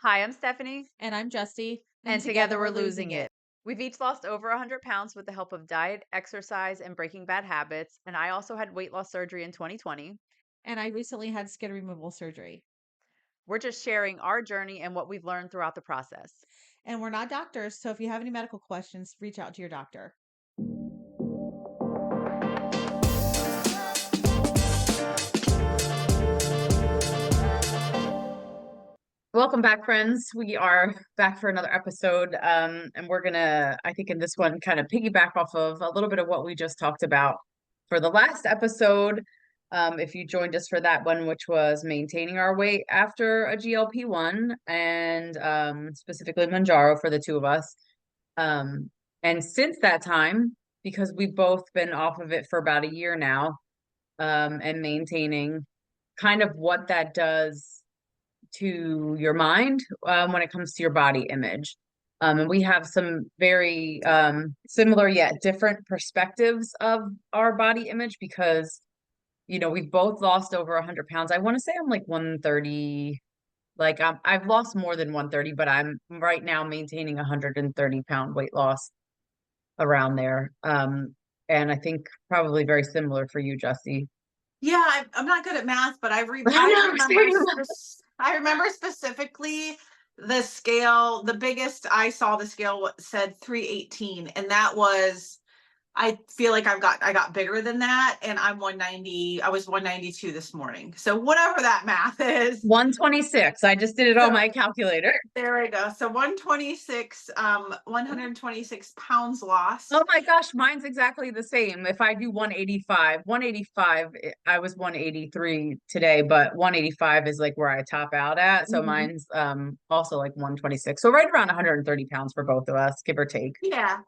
Hi, I'm Stephanie, And I'm Justy, and together we're losing it. We've each lost over 100 pounds with the help of diet, exercise, and breaking bad habits. And I also had weight loss surgery in 2020. And I recently had skin removal surgery. We're just sharing our journey and what we've learned throughout the process. And we're not doctors, so if you have any medical questions, reach out to your doctor. Welcome back, friends. We are back for another episode. And we're gonna, I think, in this one, kind of piggyback off of a little bit of what we just talked about for the last episode. If you joined us for that one, which was maintaining our weight after a GLP-1 and specifically Manjaro for the two of us. Um, and since that time, because we've both been off of it for about a year now, and maintaining kind of what that does to your mind when it comes to your body image. And we have some very similar yet different perspectives of our body image because, we've both lost over 100 pounds. I want to say I'm like 130. Like I've lost more than 130, but I'm right now maintaining 130-pound weight loss around there. And I think probably very similar for you, Justy. Yeah, I'm not good at math, but I I know, remember same. I remember specifically the scale. The biggest I saw the scale said 318, and that was. I feel like I got bigger than that, and I'm 190. I was 192 this morning. So whatever that math is. 126. I just did it on So my calculator. there we go. So 126, 126 pounds Oh lost. my gosh, mine's exactly the same. If I do 185, I was 183 today, but 185 is like where I top out at. So Mhm. mine's also like 126. So right around 130 pounds for both of us, give or take. Yeah.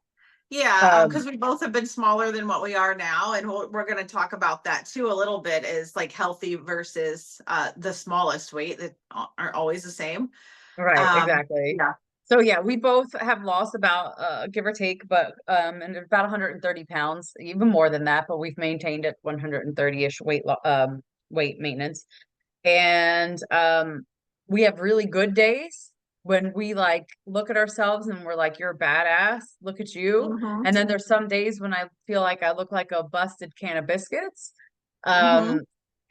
Yeah, Um, because we both have been smaller than what we are now, and we're going to talk about that too a little bit. Is like healthy versus the smallest weight that aren't always the same. right, Um, exactly. yeah, So yeah, we both have lost about give or take, but and about 130 pounds, even more than that, but we've maintained at 130-ish weight maintenance. And we have really good days when we like look at ourselves and we're like, you're a badass, look at you. hmm And then there's some days when I feel like I look like a busted can of biscuits. hmm Um,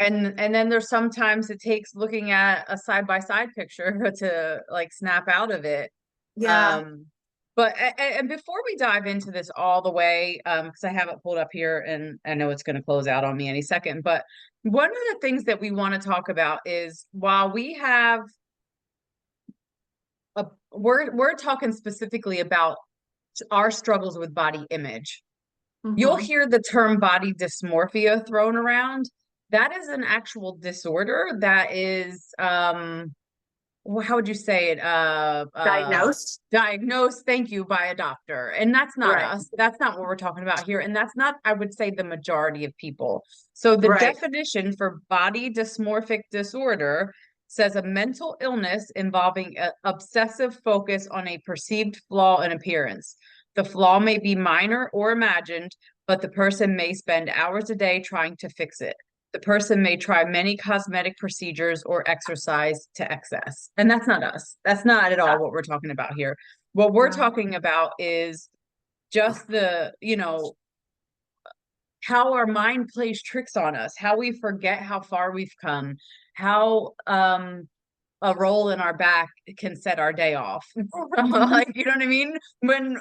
and then there's sometimes it takes looking at a side by side picture to like snap out of it. yeah, Um, but and before we dive into this all the way, because I have it pulled up here and I know it's going to close out on me any second, but one of the things that we want to talk about is while we have we're talking specifically about our struggles with body image. You'll hmm hear the term body dysmorphia thrown around. That is an actual disorder that is how would you say it? diagnosed. Diagnosed, thank you, by a doctor. And that's not Right, us. That's not what we're talking about here. And that's not, I would say, the majority of people. So the right. definition for body dysmorphic disorder says a mental illness involving obsessive focus on a perceived flaw in appearance. The flaw may be minor or imagined, but the person may spend hours a day trying to fix it. The person may try many cosmetic procedures or exercise to excess. And that's not us. That's not at all what we're talking about here. What we're No. talking about is just how our mind plays tricks on us, how we forget how far we've come, how a roll in our back can set our day off. Mhm. Like, you know what I mean? When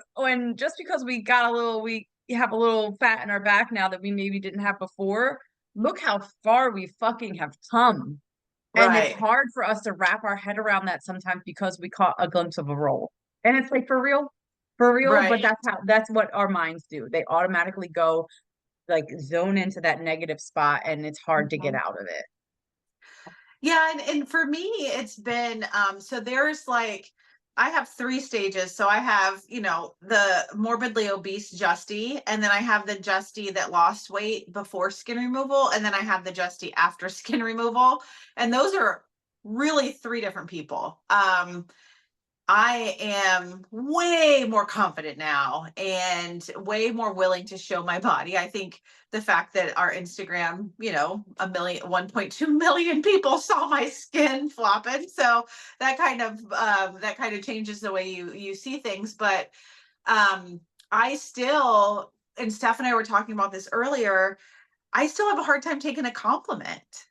just because we have a little fat in our back now that we maybe didn't have before, look how far we fucking have come. And it's Right. hard for us to wrap our head around that sometimes because we caught a glimpse of a roll. And it's like for real, but Right. that's what our minds do. They automatically go like zone into that negative spot and it's hard to get Mhm. out of it. Yeah, and for me, it's been so there's like I have three stages. So I have, the morbidly obese Justy, and then I have the Justy that lost weight before skin removal, and then I have the Justy after skin removal. And those are really three different people. I am way more confident now and way more willing to show my body. I think the fact that our Instagram, 1.2 million people saw my skin flopping. So that kind of changes the way you see things. But I still, and Steph and I were talking about this earlier, I still have a hard time taking a compliment.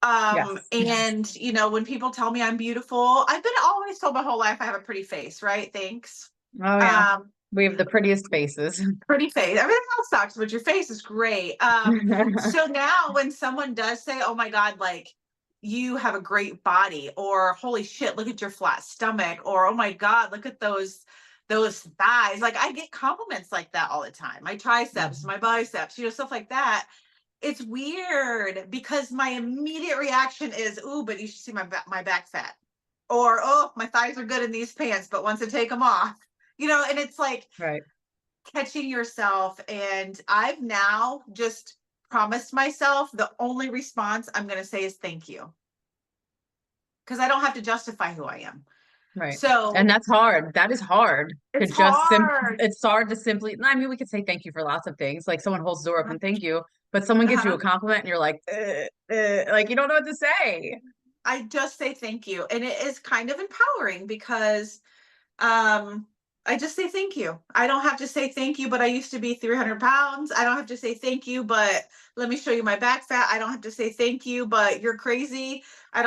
Yes. And when people tell me I'm beautiful, I've been always told my whole life I have a pretty face, right? Thanks. Oh yeah. Um, We have the prettiest faces. Pretty face. Everything else sucks, but your face is great. So now when someone does say, "Oh my God, like you have a great body," or "Holy shit, look at your flat stomach," or "Oh my God, look at those thighs," like I get compliments like that all the time. My triceps, my biceps, stuff like that. It's weird because my immediate reaction is, "Ooh, but you should see my back fat," or "Oh, my thighs are good in these pants, but once I take them off," and it's like Right. catching yourself. And I've now just promised myself the only response I'm going to say is thank you, because I don't have to justify who I am. Right. And So that's hard. That is hard to it's just hard. it's hard to simply, I mean, we could say thank you for lots of things. Like someone holds the door open, thank you. But someone gives you Uh-huh. a compliment and you're like, like you don't know what to say. I just say thank you. And it is kind of empowering because um I just say thank you. I don't have to say thank you, but I used to be 300 pounds. I don't have to say thank you, but let me show you my back fat. I don't have to say thank you, but you're crazy. I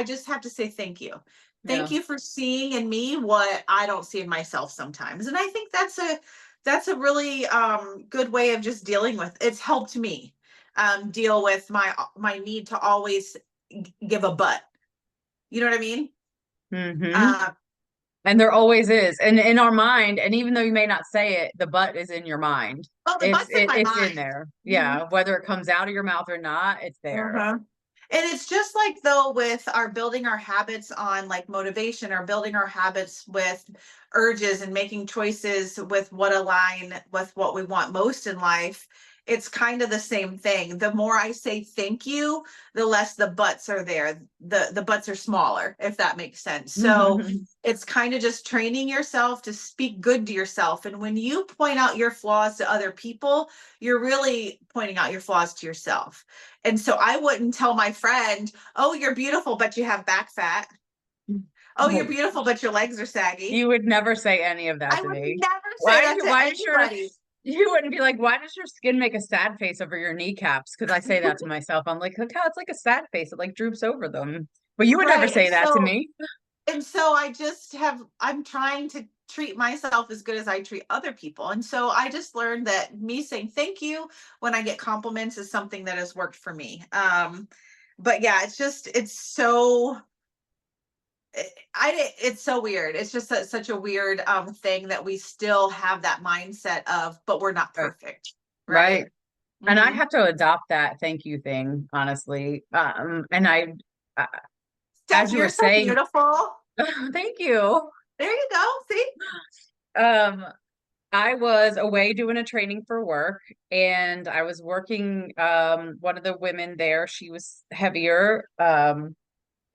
just have to say thank you. Yeah. Thank you for seeing in me what I don't see in myself sometimes. And I think that's a really good way of just dealing with. It's helped me deal with my need to always give a but. You know what I mean? Hmm. Uh, And there always is. And in our mind, and even though you may not say it, the but is in your mind. oh, the but's in my It's in mind. there. Mhm. Yeah. Whether it comes out of your mouth or not, it's there. Uh-huh. And it's just like though with our building our habits on like motivation or building our habits with urges and making choices with what align with what we want most in life, it's kind of the same thing. The more I say thank you, the less the buts are there. The buts are smaller, if that makes sense. So it's kind of just training yourself to speak good to yourself. And when you point out your flaws to other people, you're really pointing out your flaws to yourself. And so I wouldn't tell my friend, "Oh, you're beautiful, but you have back fat. Oh, you're beautiful, but your legs are saggy." You would never say any of that I to would me. never say that to Why does your, anybody. you wouldn't be like, why does your skin make a sad face over your kneecaps? Because I say that to myself. I'm like, look how it's like a sad face. It like droops over them. But you would never Right. say that to me. And so I'm trying to treat myself as good as I treat other people. And so I just learned that me saying thank you when I get compliments is something that has worked for me. But yeah, it's so it's so weird. It's just such a weird thing that we still have that mindset of, but we're not Right. perfect, Right. right? And I Hmm. have to adopt that thank you thing, honestly. And uh, Steph, as you were you're so saying, beautiful. thank you. There you go. See? Um, I was away doing a training for work and I was working one of the women there, she was heavier.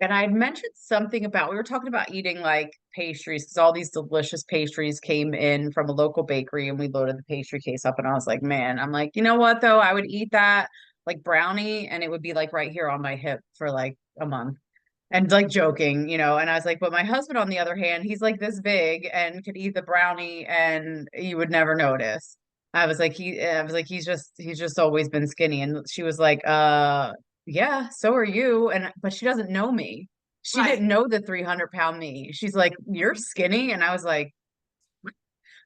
And I had mentioned something about we were talking about eating like pastries because all these delicious pastries came in from a local bakery and we loaded the pastry case up and I was like, man, I'm like, you know what though? I would eat that like brownie and it would be like right here on my hip for like a month and like joking, and I was like, but my husband, on the other hand, he's like this big and could eat the brownie and you would never notice. I was like, he's just always been skinny. And she was like, yeah, so are you. And but she doesn't know me. She Right. didn't know the 300-pound me. She's like, you're Mhm. skinny. And I was like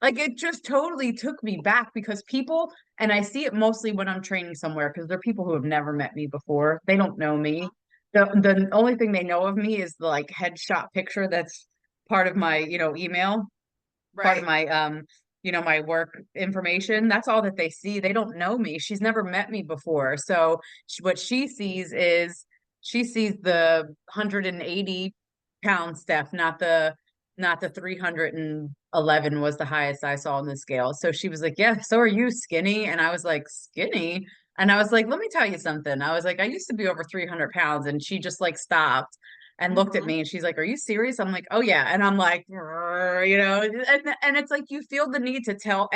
it just totally took me back because people, and I see it mostly when I'm training somewhere because they're people who have never met me before. They don't know me. The only thing they know of me is the like headshot picture that's part of my, email, part of Right. my my work information. That's all that they see. They don't know me. She's never met me before. So what she sees is she sees the 180-pound Steph, not the 311 was the highest I saw on the scale. So she was like, "Yeah, so are you skinny?" And I was like, "Skinny?" And I was like, "Let me tell you something." I was like, "I used to be over 300 pounds." And she just like stopped. and looked at Mhm. me and she's like, "Are you serious?" I'm like, "Oh yeah." And I'm like, you know, and it's like you feel the need to tell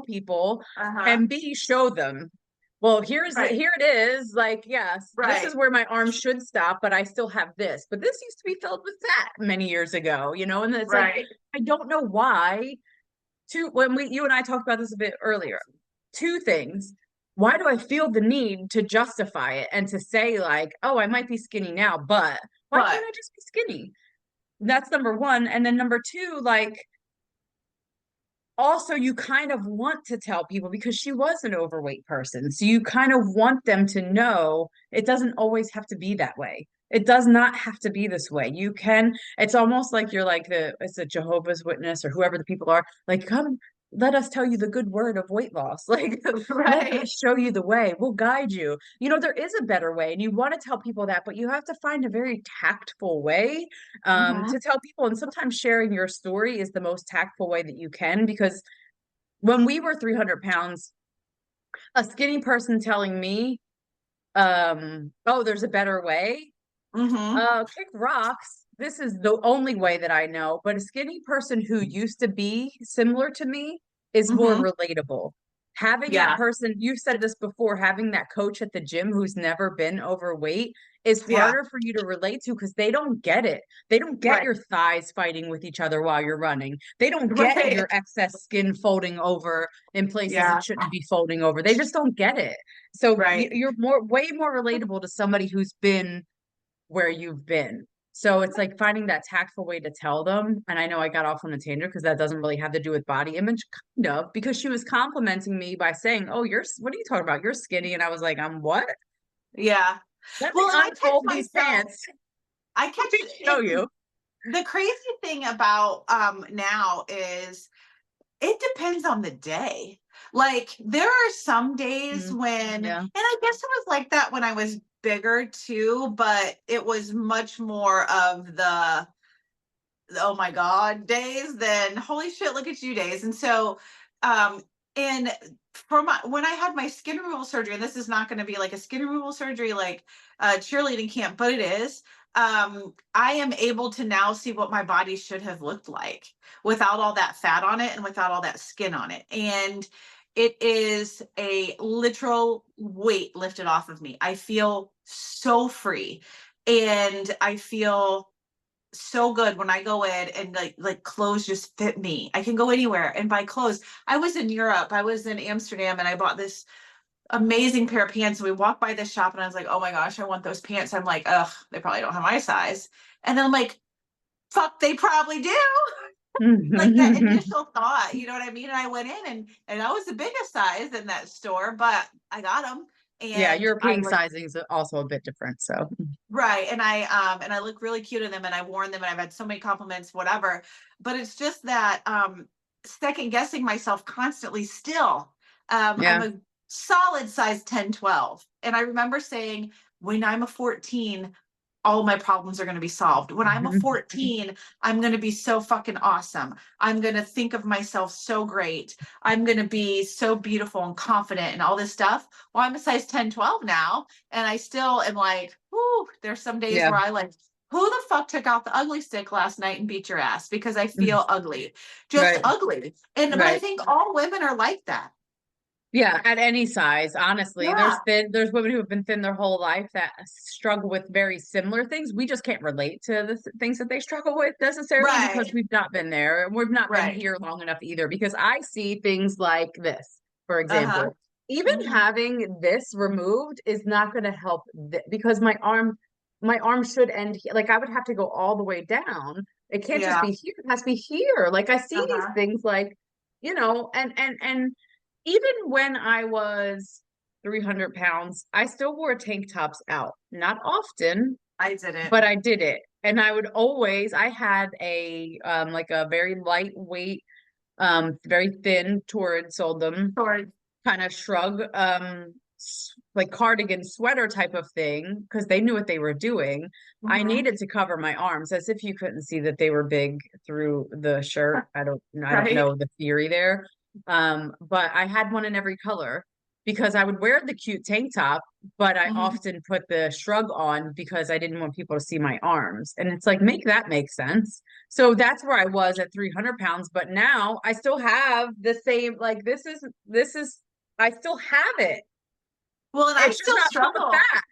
people, Uh-huh. and B, show them. Well, Right. here it is. Like, yes, this Right. is where my arm should stop, but I still have this. But this used to be filled with fat many years ago, you know, and it's like Right. I don't know why. When you and I talked about this a bit earlier, two things. Why do I feel the need to justify it and to say like, oh, I might be skinny now, but why can't But I just be skinny? That's number one. And then number two, like, also you kind of want to tell people because she was an overweight person. So you kind of want them to know it doesn't always have to be that way. It does not have to be this way. You can, it's almost like you're like it's a Jehovah's Witness or whoever the people are, like, come, let us tell you the good word of weight loss. Like, let us right. show you the way. We'll guide you. You know, there is a better way, and you want to tell people that, but you have to find a very tactful way Mhm. to tell people. And sometimes sharing your story is the most tactful way that you can, because when we were 300 pounds, a skinny person telling me, oh, there's a better way, Mhm. kick rocks. This is the only way that I know. But a skinny person who used to be similar to me is more Mhm. relatable. Having that Yeah. person, you've said this before, having that coach at the gym who's never been overweight is Yeah. harder for you to relate to because they don't get it. They don't get Right. your thighs fighting with each other while you're running. They don't get Right. your excess skin folding over in places it Yeah. shouldn't be folding over. They just don't get it. So Right. you're way more relatable to somebody who's been where you've been. So it's like finding that tactful way to tell them. And I know I got off on a tangent because that doesn't really have to do with body image, kind of, because she was complimenting me by saying, "Oh, what are you talking about? You're skinny." And I was like, "I'm what? Yeah. Let me Well, and I catch unfold these myself, pants. I Let me catch show it. you." The crazy thing about now is it depends on the day. Like there are some days Mm, when, and yeah. I guess it was like that when I was bigger too, but it was much more of the oh my God days than holy shit, look at you days. And so, and for my, when I had my skin removal surgery, and this is not going to be like a skin removal surgery, like cheerleading camp, but it is, I am able to now see what my body should have looked like without all that fat on it and without all that skin on it. And it is a literal weight lifted off of me. I feel so free and I feel so good when I go in and like clothes just fit me. I can go anywhere and buy clothes. I was in Europe, I was in Amsterdam, and I bought this amazing pair of pants. And we walked by this shop and I was like, oh my gosh, I want those pants. I'm like, ugh, they probably don't have my size. And then I'm like, fuck, they probably do. Like that initial thought, you know what I mean? And I went in and I was the biggest size in that store, but I got them. Yeah, And I European like sizing is also a bit different. So right. And I look really cute in them and I've worn them and I've had so many compliments, whatever. But it's just that second guessing myself constantly still. I'm yeah. a solid size 10, 12. And I remember saying, when I'm a 14, all my problems are going to be solved. When I'm a 14, I'm going to be so fucking awesome. I'm going to think of myself so great. I'm going to be so beautiful and confident and all this stuff. Well, I'm a size 10, 12 now. And I still am like, whoo, there's some days Yeah. where I like, who the fuck took out the ugly stick last night and beat your ass? Because I feel ugly, just Right. ugly. But I Right. think all women are like that. Yeah, at any size, honestly. Yeah. There's women who have been thin their whole life that struggle with very similar things. We just can't relate to the things that they struggle with necessarily because Right. we've not been there and we've not been Right. here long enough either. Because I see things like this, for Uh-huh. example. Even Hmm. having this removed is not going to help because my arm should end like I would have to go all the way down. It can't just Yeah. be here, it has to be here. Like I see these Uh-huh. things like, and even when I was 300 pounds, I still wore tank tops out. Not often, I didn't. but I did it. And I had a like a very lightweight, very thin torrid sold them Or kind of shrug, like cardigan sweater type of thing, because they knew what they were doing. I mhm. needed to cover my arms as if you couldn't see that they were big through the shirt. I don't Right. know the theory there. But I had one in every color. because I would wear the cute tank top, but I Mhm. often put the shrug on because I didn't want people to see my arms. And it's like, make that make sense. So that's where I was at 300 pounds. But now I still have the same, like, I still have it. Well, and I It's just still not full of struggle. fat.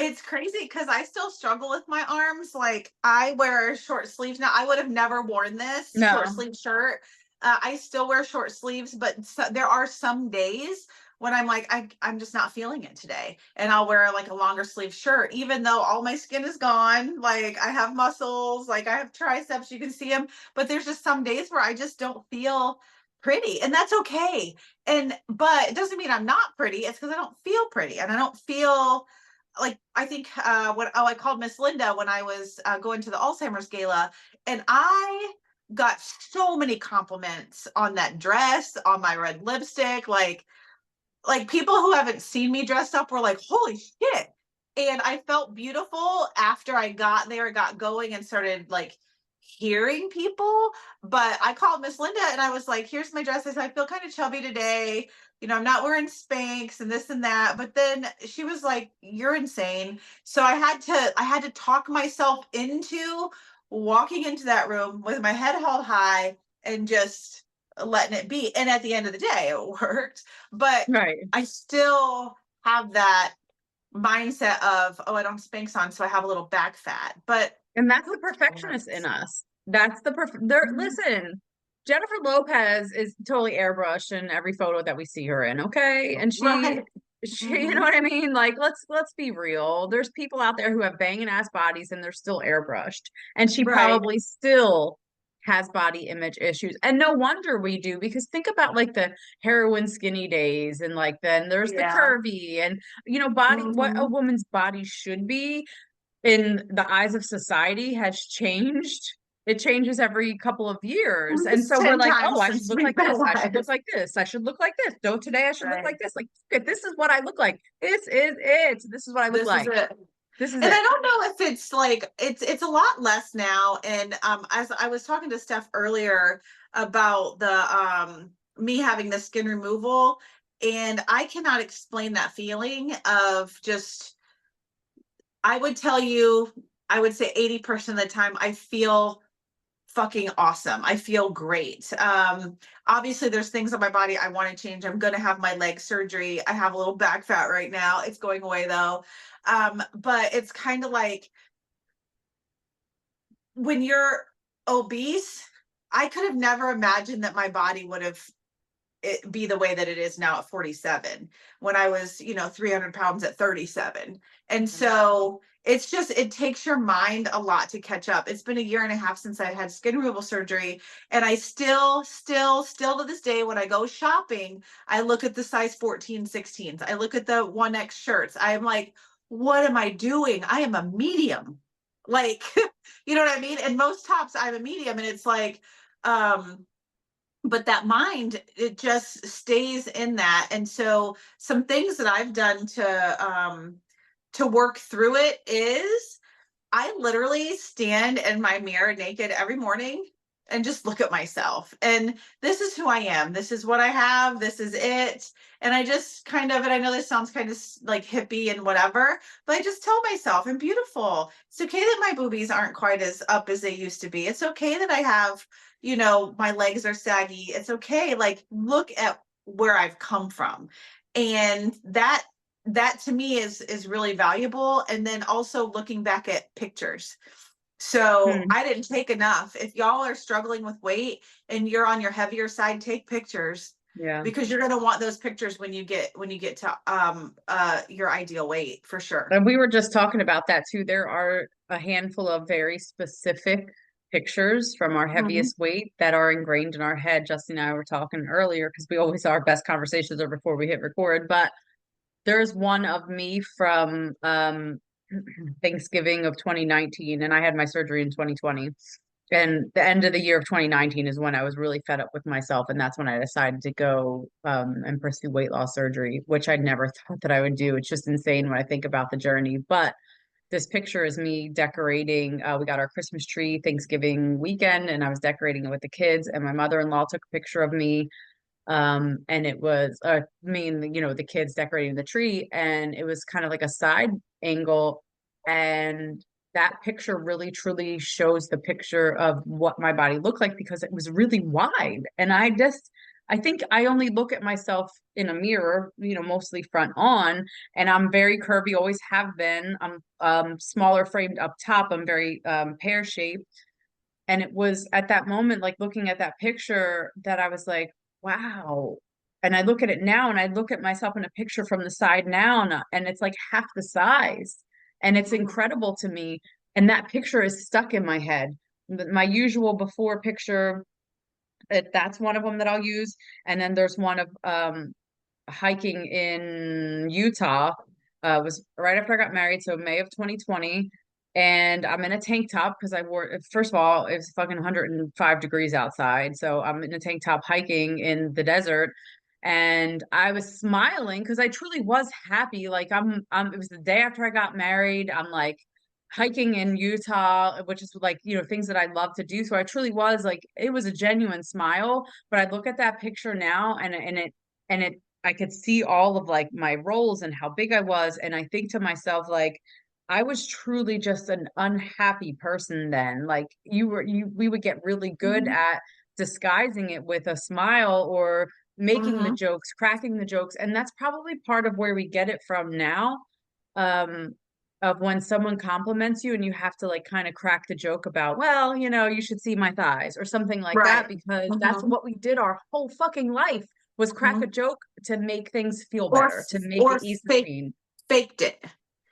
It's crazy because I still struggle with my arms. Like I wear short sleeves now. I would have never worn this short No, sleeve shirt. I still wear short sleeves, but there are some days when I'm like, I'm just not feeling it today. And I'll wear like a longer sleeve shirt, even though all my skin is gone. Like I have muscles, like I have triceps, you can see them. But there's just some days where I just don't feel pretty. And that's okay. But it doesn't mean I'm not pretty. It's because I don't feel pretty and I don't feel like I think I called Miss Linda when I was going to the Alzheimer's gala, and I got so many compliments on that dress, on my red lipstick, like people who haven't seen me dressed up were like, "Holy shit!" And I felt beautiful after I got there, got going, and started like hearing people. But I called Miss Linda and I was like, "Here's my dress." I said, "I feel kind of chubby today. You know, I'm not wearing Spanx and this and that." But then she was like, "You're insane." So I had to talk myself into walking into that room with my head held high and just letting it be. And at the end of the day, it worked. But right. I still have that mindset of, oh, I don't have Spanx on, so I have a little back fat. But And that's the who perfectionist in cares? us. That's the there. Mhm. Listen, Jennifer Lopez is totally airbrushed in every photo that we see her in, okay? And Right. you know Hmm. what I mean? Like, let's be real. There's people out there who have banging ass bodies and they're still airbrushed. And she Right. probably still has body image issues. And no wonder we do, because think about like the heroin skinny days, and like then there's the Yeah. curvy, and body, what a Hmm. woman's body should be in the eyes of society has changed. It changes every couple of years. And It's so we're 10 like, oh, times I should since look we've like been this. I should look alive. like this. I should look like this. So today I should look Right. like this. Like, this is what I look like. This is it. This is what I look This is like. it. This is And I it. don't know if it's like it's a lot less now. And as I was talking to Steph earlier about the me having the skin removal, and I cannot explain that feeling of just I would tell you, I would say 80% of the time I feel fucking awesome. I feel great. Obviously there's things on my body I want to change. I'm going to have my leg surgery. I have a little back fat right now. It's going away though. But it's kind of like when you're obese, I could have never imagined that my body would have it be the way that it is now at 47 when I was, 300 pounds at 37. And so it's just, it takes your mind a lot to catch up. It's been a year and a half since I had skin removal surgery. And I still to this day, when I go shopping, I look at the size 14, 16s. I look at the 1X shirts. I'm like, what am I doing? I am a medium. Like, you know what I mean? And most tops, I'm a medium. And it's like, um, but that mind, it just stays in that. And so some things that I've done to work through it is I literally stand in my mirror naked every morning and just look at myself. And this is who I am. This is what I have. This is it. And I just kind of, and I know this sounds kind of like hippie and whatever, but I just tell myself I'm beautiful. It's okay that my boobies aren't quite as up as they used to be. It's okay that I have, my legs are saggy. It's okay. Like, look at where I've come from. And that to me is really valuable. And then also looking back at pictures. So Hmm. I didn't take enough. If y'all are struggling with weight and you're on your heavier side, take pictures Yeah. because you're going to want those pictures when you get to your ideal weight for sure. And we were just talking about that too. There are a handful of very specific pictures from our Mhm. heaviest weight that are ingrained in our head. Justin and I were talking earlier because we always our best conversations are before we hit record. But there's one of me from Thanksgiving of 2019, and I had my surgery in 2020. And the end of the year of 2019 is when I was really fed up with myself, and that's when I decided to go and pursue weight loss surgery, which I'd never thought that I would do. It's just insane when I think about the journey. But this picture is me decorating. We got our Christmas tree Thanksgiving weekend, and I was decorating it with the kids. And my mother-in-law took a picture of me And it was the kids decorating the tree, and it was kind of like a side angle, and that picture really truly shows the picture of what my body looked like because it was really wide. And I think I only look at myself in a mirror, mostly front on, and I'm very curvy, always have been. I'm smaller framed up top. I'm very pear shaped. And it was at that moment, like looking at that picture, that I was like, wow. And I look at it now, and I look at myself in a picture from the side now, and it's like half the size. And it's incredible to me. And that picture is stuck in my head. My usual before picture, that's one of them that I'll use. And then there's one of hiking in Utah. It was right after I got married, so May of 2020. And I'm in a tank top because I wore, first of all, it was fucking 105 degrees outside. So I'm in a tank top hiking in the desert. And I was smiling because I truly was happy. Like it was the day after I got married. I'm like hiking in Utah, which is like, things that I love to do. So I truly was like, it was a genuine smile. But I look at that picture now, and it I could see all of like my roles and how big I was. And I think to myself, like, I was truly just an unhappy person then. Like we would get really good Mhm. at disguising it with a smile or making the Mhm. jokes, cracking the jokes. And that's probably part of where we get it from now. Um, of when someone compliments you and you have to like kind of crack the joke about, well, you should see my thighs or something like that, Right. because that's Mhm. what we did our whole fucking life, was crack a Mhm. joke to make things feel Or better, to make or it easy fake seen. faked it.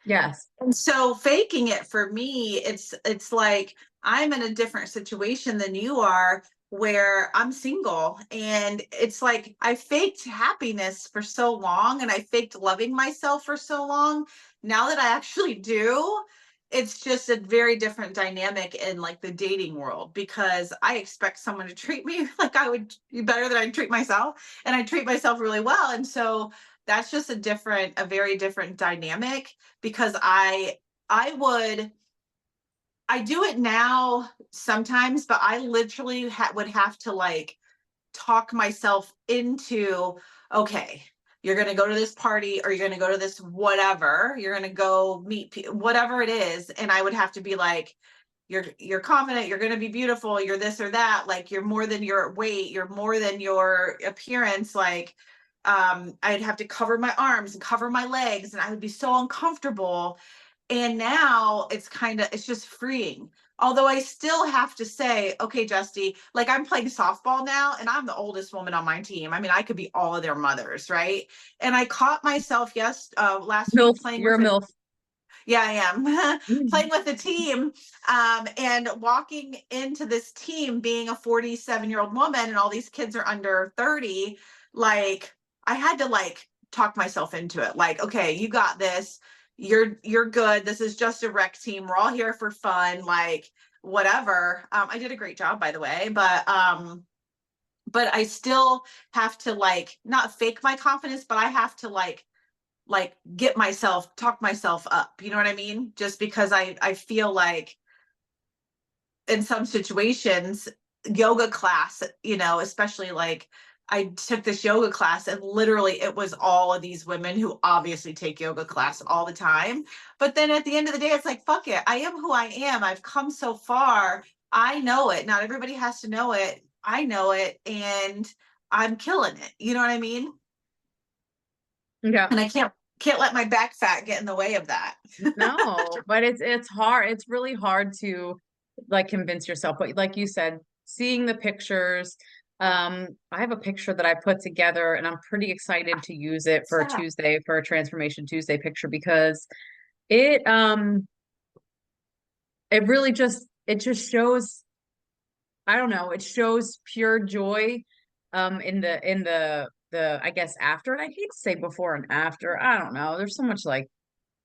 Yes. And so faking it for me, it's like I'm in a different situation than you are, where I'm single, and it's like I faked happiness for so long, and I faked loving myself for so long. Now that I actually do, it's just a very different dynamic in like the dating world, because I expect someone to treat me like I would be better than I treat myself, and I treat myself really well. And so that's just a very different dynamic, because I do it now sometimes, but I literally would have to like talk myself into, okay, you're going to go to this party, or you're going to go to this whatever, you're going to go meet whatever it is, and I would have to be like, you're confident, you're going to be beautiful, you're this or that, like you're more than your weight, you're more than your appearance, like I'd have to cover my arms and cover my legs, and I would be so uncomfortable. And now it's just freeing. Although I still have to say, okay, Justy, like I'm playing softball now, and I'm the oldest woman on my team. I mean, I could be all of their mothers, right? And I caught myself last week MILF, playing you're with a a, MILF. yeah, I am Mhm. playing with a team, and walking into this team being a 47-year-old woman, and all these kids are under 30. Like I had to like talk myself into it. Like, okay, you got this. You're good. This is just a rec team. We're all here for fun. Like whatever. I did a great job, by the way, but I still have to like not fake my confidence, but I have to like get myself talk myself up, you know what I mean, just because I feel like in some situations, yoga class, especially like I took this yoga class, and literally it was all of these women who obviously take yoga class all the time, but then at the end of the day it's like, fuck it, I am who I am, I've come so far, I know it, not everybody has to know it, I know it, and I'm killing it, you know what I mean, Yeah. and I can't let my back fat get in the way of that. No, but it's hard. It's really hard to like convince yourself. But like you said, seeing the pictures, I have a picture that I put together, and I'm pretty excited to use it for Yeah. Tuesday, for a Transformation Tuesday picture, because it really just shows, I don't know, it shows pure joy in the I guess after. And I hate to say before and after. I don't know. There's so much like,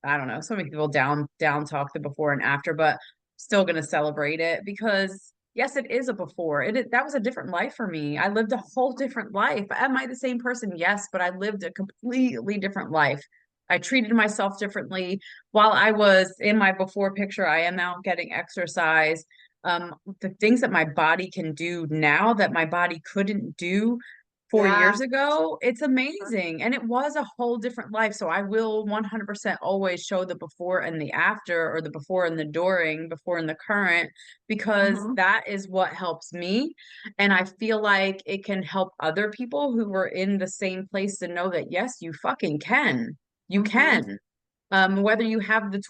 I don't know, so many people down talk the before and after, but still gonna celebrate it because yes, it is a before. That was a different life for me. I lived a whole different life. Am I the same person? Yes, but I lived a completely different life. I treated myself differently. While I was in my before picture, I am out getting exercise. The things that my body can do now that my body couldn't do Yeah. years ago, it's amazing. And it was a whole different life. So I will 100% always show the before and the after, or the before and the during, before and the current, because Hmm. that is what helps me. And I feel like it can help other people who were in the same place to know that, yes, you fucking can. You Hmm. can. Whether you have the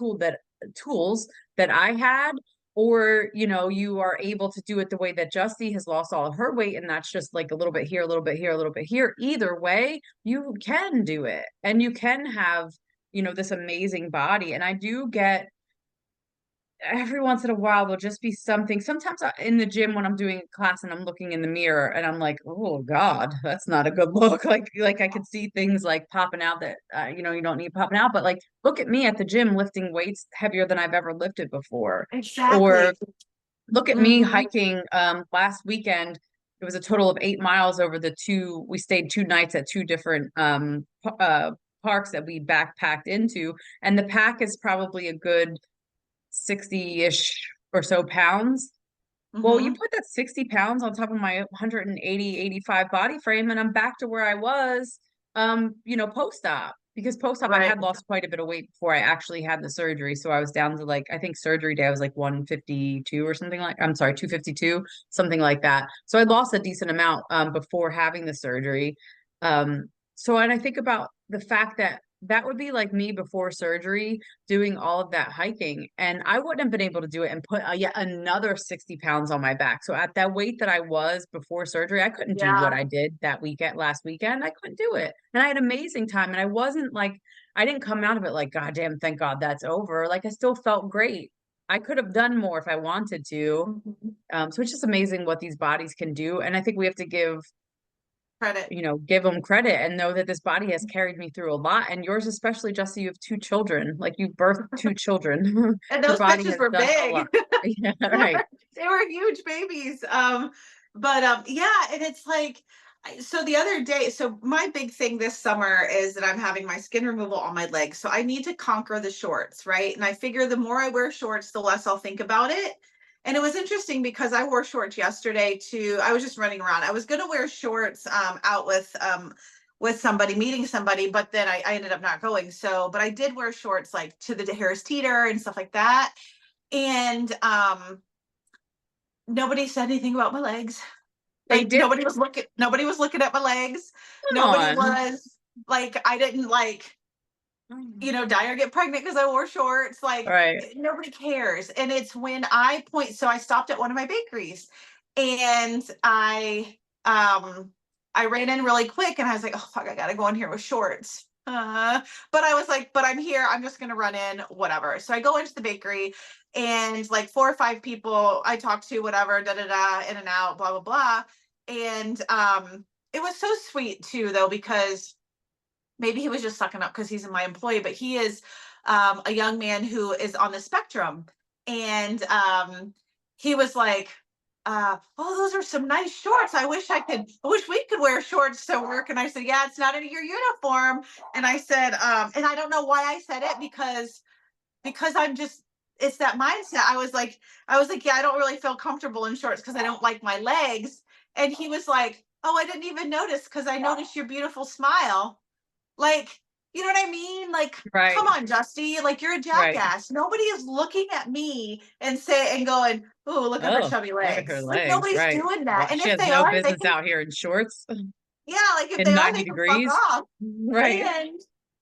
tools that I had, or you are able to do it the way that Justy has lost all of her weight, and that's just like a little bit here, a little bit here, a little bit here. Either way, you can do it, and you can have this amazing body. And I do get, every once in a while, there'll just be something. Sometimes in the gym, when I'm doing a class and I'm looking in the mirror and I'm like, oh God, that's not a good look. Like I could see things like popping out that you don't need popping out. But like, look at me at the gym lifting weights heavier than I've ever lifted before. Or Exactly. look at me Hmm. hiking last weekend. It was a total of 8 miles over the two. We stayed 2 nights at two different parks that we backpacked into, and the pack is probably a good 60-ish or so pounds. Well, you Hmm. put that 60 pounds on top of my 180, 85 body frame, and I'm back to where I was, post-op. Because post-op, I Right. had lost quite a bit of weight before I actually had the surgery. So I was down to like, I think surgery day I was like 152 or something like, I'm sorry, 252, something like that. So I lost a decent amount before having the surgery. And I think about the fact that that would be like me before surgery doing all of that hiking, and I wouldn't have been able to do it and put yet another 60 pounds on my back. So at that weight that I was before surgery, I couldn't do what Yeah. I did that weekend, last weekend. I couldn't do it. And I had amazing time. And I wasn't like, I didn't come out of it like, God damn, thank God that's over. Like I still felt great. I could have done more if I wanted to. Mhm. So it's just amazing what these bodies can do. And I think we have to Credit. give them credit and know that this body has carried me through a lot. And yours, especially, Justin, you have two children. Like you birthed two children. And Your those body bitches has were done a lot. big. Yeah, they right. were they were huge babies. But yeah, and it's like, so the other day, so my big thing this summer is that I'm having my skin removal on my legs. So I need to conquer the shorts, right? And I figure the more I wear shorts, the less I'll think about it. And it was interesting because I wore shorts yesterday to, I was just running around. I was gonna wear shorts out with somebody, meeting somebody, but then I ended up not going. So, but I did wear shorts like to the Harris Teeter and stuff like that. And nobody said anything about my legs. They Like did. nobody was looking at my legs. Come Nobody on. was like, I didn't like, die or get pregnant because I wore shorts. Like Right. nobody cares. And it's when I point, so I stopped at one of my bakeries and I ran in really quick and I was like, oh fuck, I gotta go in here with shorts. But I was like, but I'm here, I'm just gonna run in, whatever. So I go into the bakery and like 4 or 5 people I talked to, whatever, da da da, in and out, blah blah blah. And it was so sweet too, though, because maybe he was just sucking up because he's my employee, but he is a young man who is on the spectrum. And he was like, oh, those are some nice shorts. I wish we could wear shorts to work. And I said, yeah, it's not in your uniform. And I said, and I don't know why I said it because I'm just, it's that mindset. I was like, yeah, I don't really feel comfortable in shorts because I don't like my legs. And he was like, oh, I didn't even notice because I noticed your beautiful smile. Like, you know what I mean? Like, come Right. on, Justy. Like, you're a Right. jackass. Nobody is looking at me and going, "Oh, look at her Oh, chubby look at her legs." Like, legs. nobody's Right. doing Well, that. And she if has they no are, they business can. out here in shorts Yeah, like if in they are, 90 they can fuck degrees. off. Right.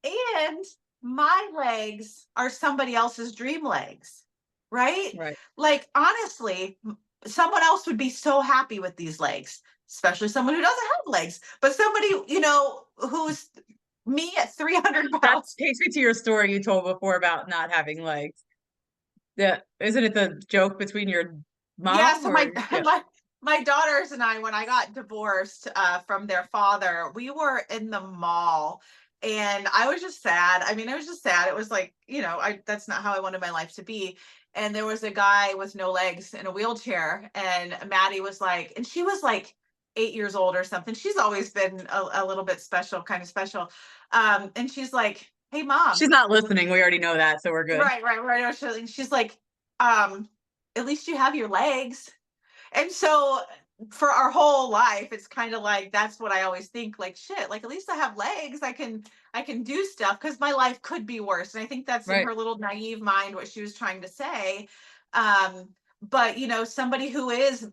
And my legs are somebody else's dream legs, right? Right. Like, honestly, someone else would be so happy with these legs, especially someone who doesn't have legs. But somebody, who's me at 300 That pounds. takes me to your story you told before about not having legs. Yeah. Isn't it the joke between your Yeah, mom so or my yeah. my daughters and I, when I got divorced from their father, we were in the mall, and I was just sad. I mean, it was just sad. It was like, I that's not how I wanted my life to be. And there was a guy with no legs in a wheelchair, and Maddie was like, and she was like 8 years old or something. She's always been a little bit special, kind of special. And she's like, "Hey, mom." She's not listening. We already know that, so we're good. Right. She's like, at least you have your legs. And so for our whole life, it's kind of like, that's what I always think, like, shit, like, at least I have legs. I can do stuff, because my life could be worse. And I think that's in Right. her little naive mind what she was trying to say. Um, but somebody who is,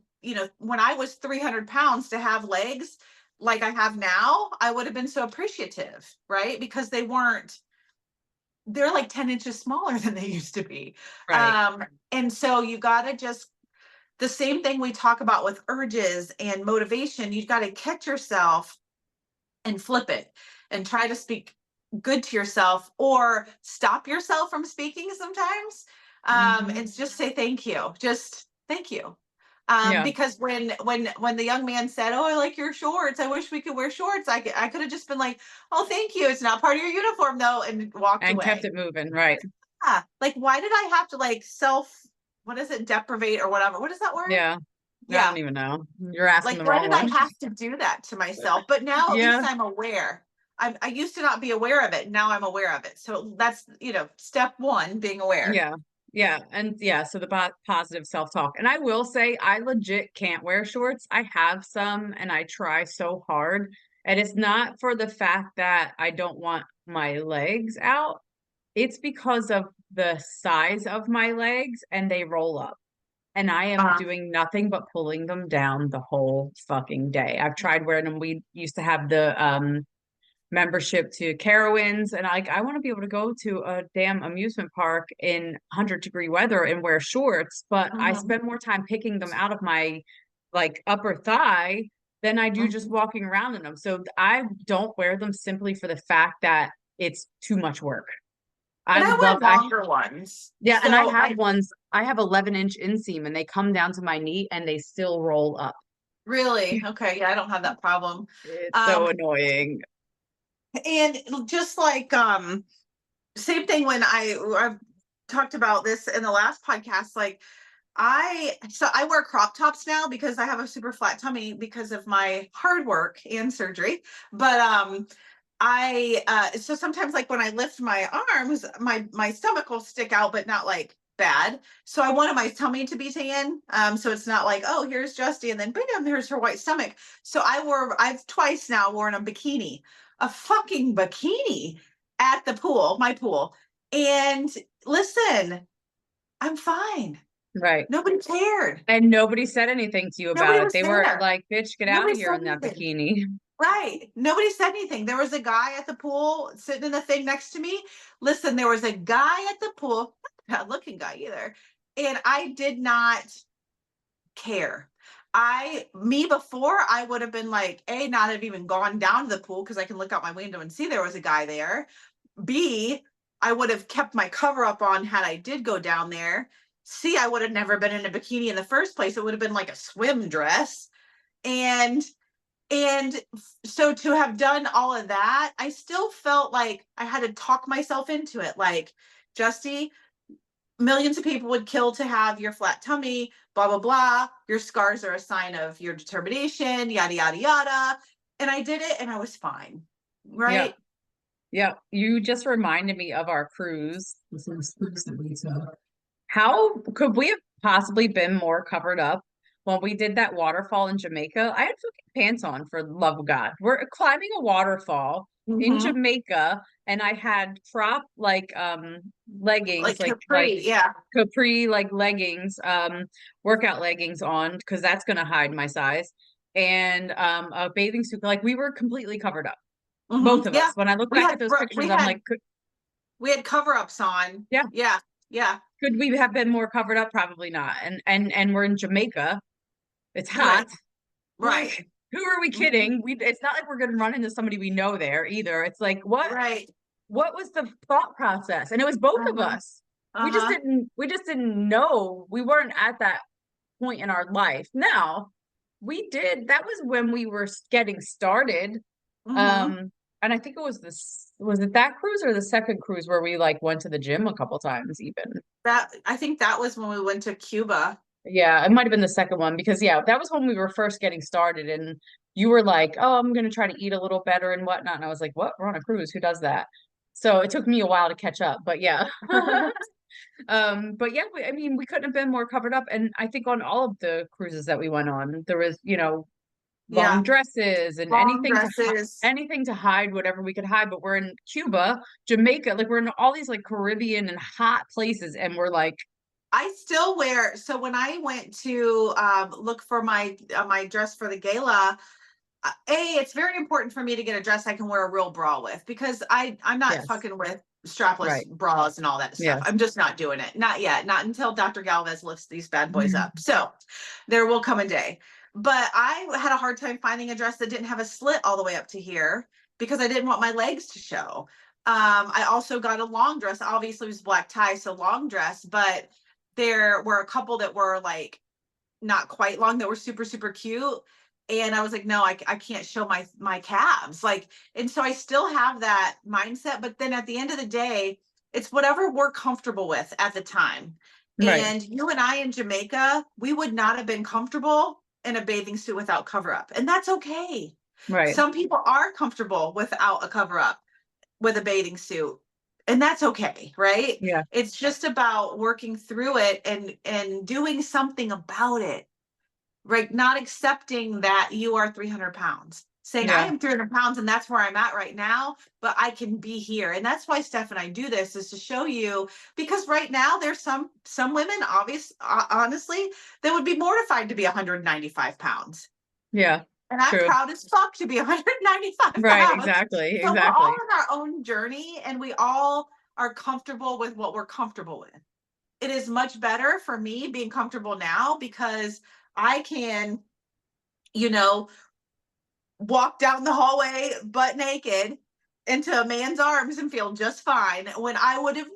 when I was 300 pounds, to have legs like I have now, I would have been so appreciative, right? Because they're like 10 inches smaller than they used to be. Right. And so you got to just, the same thing we talk about with urges and motivation, you got to catch yourself and flip it and try to speak good to yourself, or stop yourself from speaking sometimes. And just say thank you. Just thank you. Yeah. Because when the young man said, "Oh, I like your shorts. I wish we could wear shorts," I could have just been like, "Oh, thank you. It's not part of your uniform though," and walked And kept away. it moving. Right. Yeah. Like, why did I have to like what is it, deprivate or whatever? What is that word? Yeah. I Yeah. don't even know. You're asking Like, the why wrong did I one. have to do that to myself? But now at Yeah. least I'm aware. I used to not be aware of it. Now I'm aware of it. So that's, step one, being aware. Yeah. Yeah. And yeah, so the positive self-talk. And I will say, I legit can't wear shorts. I have some and I try so hard. And it's not for the fact that I don't want my legs out. It's because of the size of my legs and they roll up. And I am Uh, doing nothing but pulling them down the whole fucking day. I've tried wearing them. We used to have the membership to Carowinds, and I want to be able to go to a damn amusement park in 100-degree weather and wear shorts, but I mhm, spend more time picking them out of my like upper thigh than I do just mhm. walking around in them. So I don't wear them simply for the fact that it's too much work. I And I would wear love I longer ones. Yeah, and I So have ones, I have 11-inch inseam and they come down to my knee and they still roll up. really, okay, yeah, I don't have that problem. It's so Um, annoying. and just like, same thing when I've talked about this in the last podcast, like, I wear crop tops now because I have a super flat tummy because of my hard work and surgery. But I so sometimes, like, when I lift my arms, my stomach will stick out, but not like bad. So I wanted my tummy to be tan. So it's not like, oh, here's Justy and then bam, here's her white stomach. So I've twice now worn a bikini, a fucking bikini at the pool, my pool. And listen, I'm fine. Right. Nobody cared. And nobody said anything to you Nobody about it. was They were there. like, bitch, get out Nobody of here said in that anything. bikini. Right. Nobody said anything. There was a guy at the pool sitting in the thing next to me. Listen, there was a guy at the pool, not a bad looking guy either. And I did not care. Me before, I would have been like, A, not have even gone down to the pool because I can look out my window and see there was a guy there. B, I would have kept my cover up on had I did go down there. C, I would have never been in a bikini in the first place. It would have been like a swim dress. And and so to have done all of that, I still felt like I had to talk myself into it. Like, Justy, millions of people would kill to have your flat tummy, blah, blah, blah. Your scars are a sign of your determination, yada, yada, yada. And I did it and I was fine. Yeah. Right. Yeah. You just reminded me of our cruise. The first cruise that we took. How could we have possibly been more covered up when we did that waterfall in Jamaica? I had fucking pants on for the love of God. We're climbing a waterfall in Mm-hmm. Jamaica and I had crop like leggings, Like like capri. Yeah. capri like leggings, workout leggings on because that's gonna hide my size. And a bathing suit, like we were completely covered up. Mm-hmm. Both of Yeah. us. When I look We back at had, those pictures, we I'm had, like, we had cover ups on. yeah, Yeah. Yeah. could we have been more covered up? Probably not. And we're in Jamaica. It's hot. Right. Right. Like, who are we Mm-hmm. kidding? It's not like we're gonna run into somebody we know there either. It's like, Right. what was the thought process? And it was both of Uh-huh. us. Uh-huh. We just didn't know. We weren't at that point in our life. Now, we did. That was when we were getting started. Mm-hmm. Um, and I think it was was it that cruise or the second cruise where we like went to the gym a couple times even? I think that was when we went to Cuba. Yeah, it might have been the second one because yeah, that was when we were first getting started and you were like, "Oh, I'm gonna try to eat a little better and whatnot." And I was like, "What? We're on a cruise. Who does that?" So it took me a while to catch up, but yeah. But yeah, I mean, we couldn't have been more covered up. And I think on all of the cruises that we went on, there was, long Yeah, dresses and long dresses. anything to hide whatever we could hide. But we're in Cuba, Jamaica, like we're in all these like Caribbean and hot places, and we're like, I still wear, so when I went to look for my dress for the gala, it's very important for me to get a dress I can wear a real bra with, because I'm not yes, fucking with strapless right, bras and all that stuff. yes. I'm just not doing it. Not yet. Not until Dr. Galvez lifts these bad boys up. Mhm. So there will come a day. But I had a hard time finding a dress that didn't have a slit all the way up to here because I didn't want my legs to show. I also got a long dress. Obviously, it was black tie, so long dress, but there were a couple that were like not quite long that were super, super cute. And I was like, no, I can't show my calves. Like, and so I still have that mindset. But then at the end of the day, it's whatever we're comfortable with at the time. Right, And you and I in Jamaica, we would not have been comfortable in a bathing suit without cover up. And that's okay. right. Some people are comfortable without a cover up with a bathing suit, and that's okay, right? Yeah, It's just about working through it and doing something about it, right? Not accepting that you are 300 pounds, saying I yeah, am 300 pounds and that's where I'm at right now, but I can be here. And that's why Steph and I do this, is to show you, because right now there's some women, honestly, that would be mortified to be 195 pounds. yeah. And I'm True. proud as fuck to be 195 Right, pounds. exactly, So we're all exactly. on our own journey and we all are comfortable with what we're comfortable with. It is much better for me being comfortable now because I can, you know, walk down the hallway butt naked into a man's arms and feel just fine, when I would have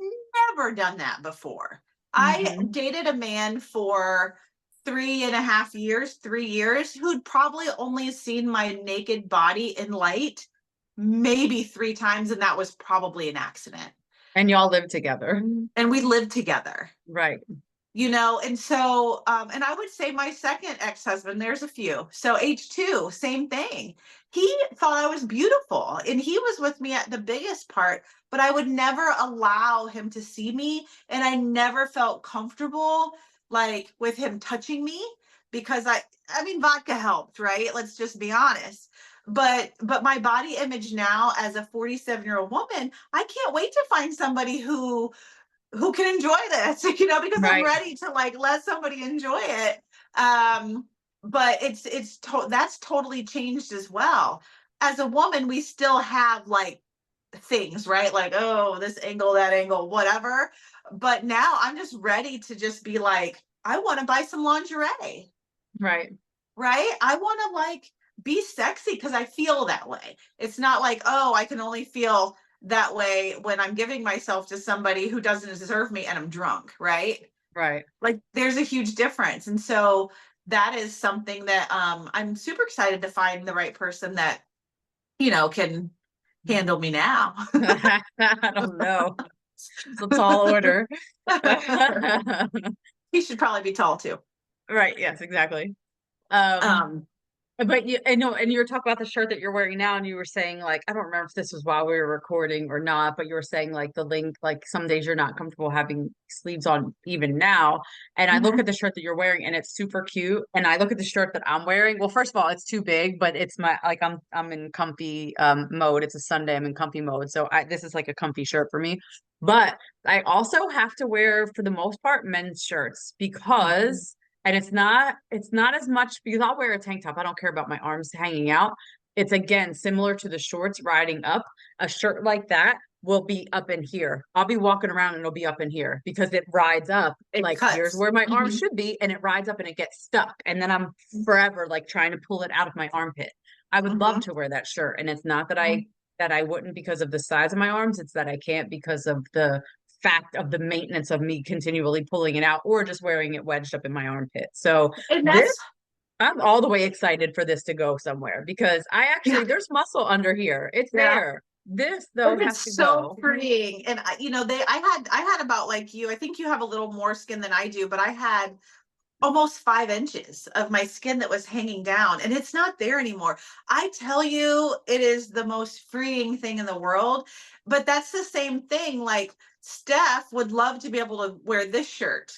never done that before. I Hmm. dated a man for 3.5 years, 3 years, who'd probably only seen my naked body in light maybe 3 times, and that was probably an accident. And y'all live together. And we lived together. Right. And so and I would say my second ex-husband, there's a few, so H2, same thing. He thought I was beautiful and he was with me at the biggest part, but I would never allow him to see me, and I never felt comfortable like with him touching me, because I mean vodka helped, right? Let's just be honest. But my body image now as a 47-year-old woman, I can't wait to find somebody who can enjoy this, because I'm Right. ready to like let somebody enjoy it. But that's totally changed as well. As a woman, we still have like things, right? Like, oh, this angle, that angle, whatever. But now I'm just ready to just be like, I want to buy some lingerie, Right. right? I want to like be sexy because I feel that way. It's not like, oh, I can only feel that way when I'm giving myself to somebody who doesn't deserve me and I'm drunk, right? Right. Like there's a huge difference. And so that is something that I'm super excited to find the right person that, can handle me now. I don't know. It's a tall order. He should probably be tall too. Right. Yes, exactly. Um, Um, But I know, and you were talking about the shirt that you're wearing now, and you were saying like, I don't remember if this was while we were recording or not, but you were saying like the link, like some days you're not comfortable having sleeves on even now. And I look mhm. at the shirt that you're wearing and it's super cute. And I look at the shirt that I'm wearing. Well, first of all, it's too big, but it's my like I'm in comfy mode. It's a Sunday, I'm in comfy mode. So this is like a comfy shirt for me. But I also have to wear, for the most part, men's shirts because and it's not as much because I'll wear a tank top. I don't care about my arms hanging out. It's again similar to the shorts riding up. A shirt like that will be up in here. I'll be walking around and it'll be up in here because it rides up. It Like here's cuts. where my arm Mhm. should be, and it rides up and it gets stuck. And then I'm forever like trying to pull it out of my armpit. I would love Mhm. to wear that shirt. And it's not that I wouldn't because of the size of my arms. It's that I can't because of the fact of the maintenance of me continually pulling it out or just wearing it wedged up in my armpit. So And this, that's, I'm all the way excited for this to go somewhere because I yeah, actually, there's muscle under here. It's yeah. there. This though And has it's to so go. freeing. And I had about like you. I think you have a little more skin than I do, but I had almost 5 inches of my skin that was hanging down, and it's not there anymore. I tell you, it is the most freeing thing in the world. But that's the same thing. Like Steph would love to be able to wear this shirt,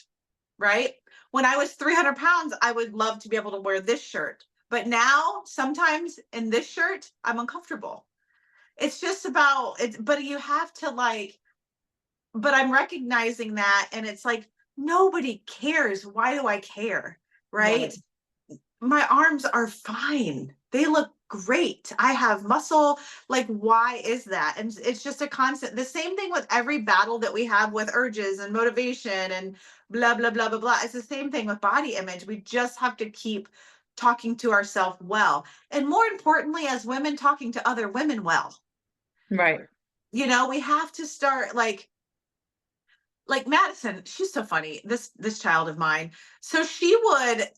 right? When I was 300 pounds, I would love to be able to wear this shirt. But now, sometimes in this shirt, I'm uncomfortable. It's just about it, but you have to like, but I'm recognizing that, and it's like, nobody cares. Why do I care? Right? My arms are fine. They look great. I have muscle. Like, why is that? And it's just a constant, the same thing with every battle that we have with urges and motivation and blah, blah, blah, blah, blah. It's the same thing with body image. We just have to keep talking to ourselves well. And more importantly, as women, talking to other women well. Right. You know, we have to start like Madison, she's so funny. This child of mine. So she would,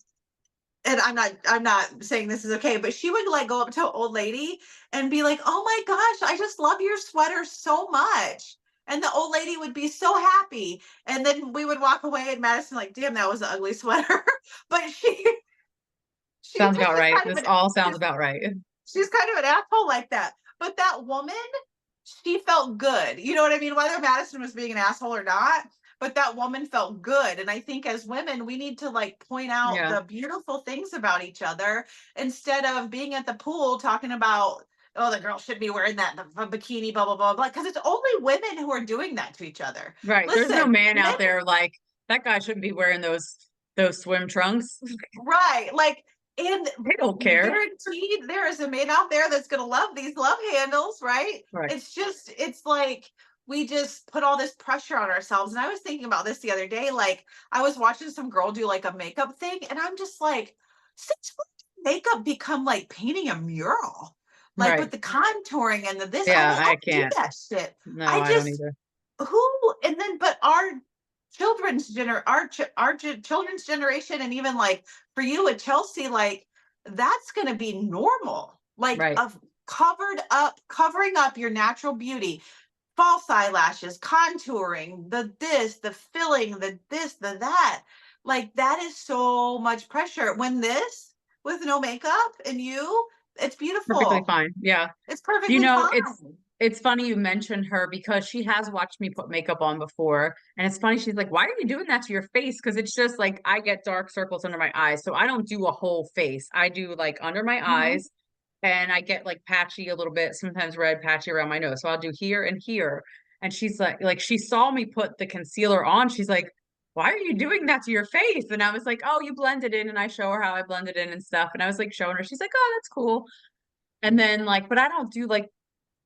and I'm not saying this is okay, but she would like go up to an old lady and be like, "Oh my gosh, I just love your sweater so much." And the old lady would be so happy. And then we would walk away and Madison like, "Damn, that was an ugly sweater." But she's Sounds about just right. kind of This an, all sounds about right. she's kind of an asshole like that. But that woman, she felt good. You know what I mean? Whether Madison was being an asshole or not, but that woman felt good. And I think as women, we need to like point out Yeah. the beautiful things about each other instead of being at the pool talking about, oh, the girl should be wearing that bikini, blah, blah, blah, blah. Because it's only women who are doing that to each other. Right. There's no Listen, man men, out there like that guy shouldn't be wearing those swim trunks. right? Like, and They don't care. guaranteed there is a man out there that's going to love these love handles, right? Right. It's just, it's like we just put all this pressure on ourselves. And I was thinking about this the other day. Like, I was watching some girl do like a makeup thing, and I'm just like, since when did makeup become like painting a mural? Like Right. with the contouring and the this, I Yeah, mean, I I don't do can't. that shit. No, I I don't just, either. who, and then, but our children's generation, and even like for you at Chelsea, like that's going to be normal, like Right. of covering up your natural beauty, false eyelashes, contouring, the this, the filling, the this, the that. Like that is so much pressure. When this with no makeup and you, it's Perfectly beautiful. fine. Yeah. It's You perfectly know, fine. it's funny you mentioned her because she has watched me put makeup on before. And it's funny, she's like, "Why are you doing that to your face?" Because it's just like I get dark circles under my eyes. So I don't do a whole face. I do like under my Mhm. eyes and I get like patchy a little bit, sometimes red patchy around my nose. So I'll do here and here. And she's like she saw me put the concealer on. She's like, "Why are you doing that to your face?" And I was like, "Oh, you blend it in." And I show her how I blend it in and stuff. And I was like showing her. She's like, "Oh, that's cool." And then like, but I don't do like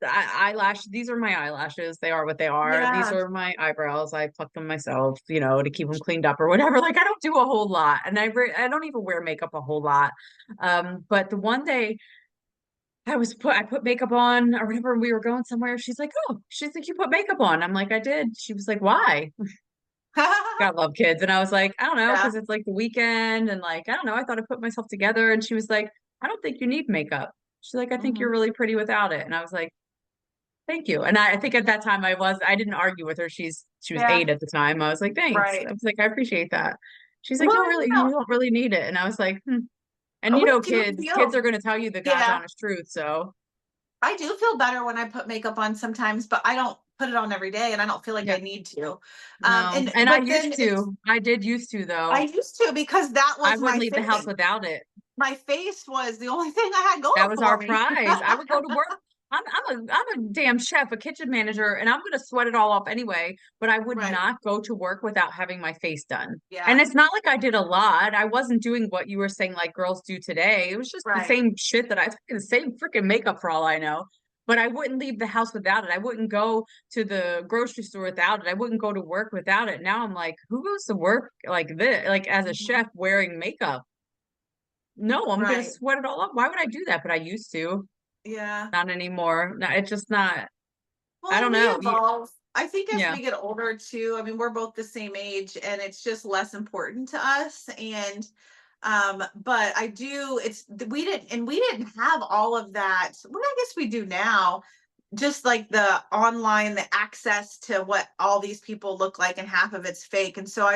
eyelash. These are my eyelashes. They are what they are. These Yeah. are my eyebrows. I pluck them myself, you know, to keep them cleaned up or whatever. Like I don't do a whole lot, and I don't even wear makeup a whole lot. But the one day I put makeup on or whatever, and we were going somewhere. She's like, "You put makeup on?" I'm like, "I did." She was like, "Why?" Gotta love kids. And I was like, "I don't know, Yeah. because it's like the weekend and like I don't know. I thought I put myself together." And she was like, "I don't think you need makeup." She's like, "I think you're Mhm. really pretty without it." And I was like, "Thank you." And I think at that time I didn't argue with her. She was Yeah. 8 at the time. I was like, "Thanks." Right. I was like, "I appreciate that." She's like, Well, "No, really, you don't really need it." And I was like, "Hmm." And you we know, do kids feel, are gonna tell you the God's yeah, honest truth. So I do feel better when I put makeup on sometimes, but I don't put it on every day and I don't feel like yeah, I need to. no. And And I but then used it's, to. I did used to I though. used to, because that I was wouldn't my leave the house thing. without it. My face was the only thing I had That going was for our me. prize. I would go to work. I'm a damn chef, a kitchen manager, and I'm gonna sweat it all off anyway. But I would Right. not go to work without having my face done. And Yeah. it's not like I did a lot. I wasn't doing what you were saying, like girls do today. It was just the Right. same shit that the same freaking makeup for all I know. But I wouldn't leave the house without it. I wouldn't go to the grocery store without it. I wouldn't go to work without it. Now I'm like, who goes to work like this, like as a Mhm. chef wearing makeup? No, I'm gonna Right. sweat it all up. Why would I do that? But I used to. Yeah. Not anymore. No, it's just not. I Well, don't and we know. evolve. I think as Yeah, we get older too, I mean, we're both the same age and it's just less important to us. And but I do, we didn't have all of that. Well, I guess we do now, just like the online, the access to what all these people look like, and half of it's fake. And so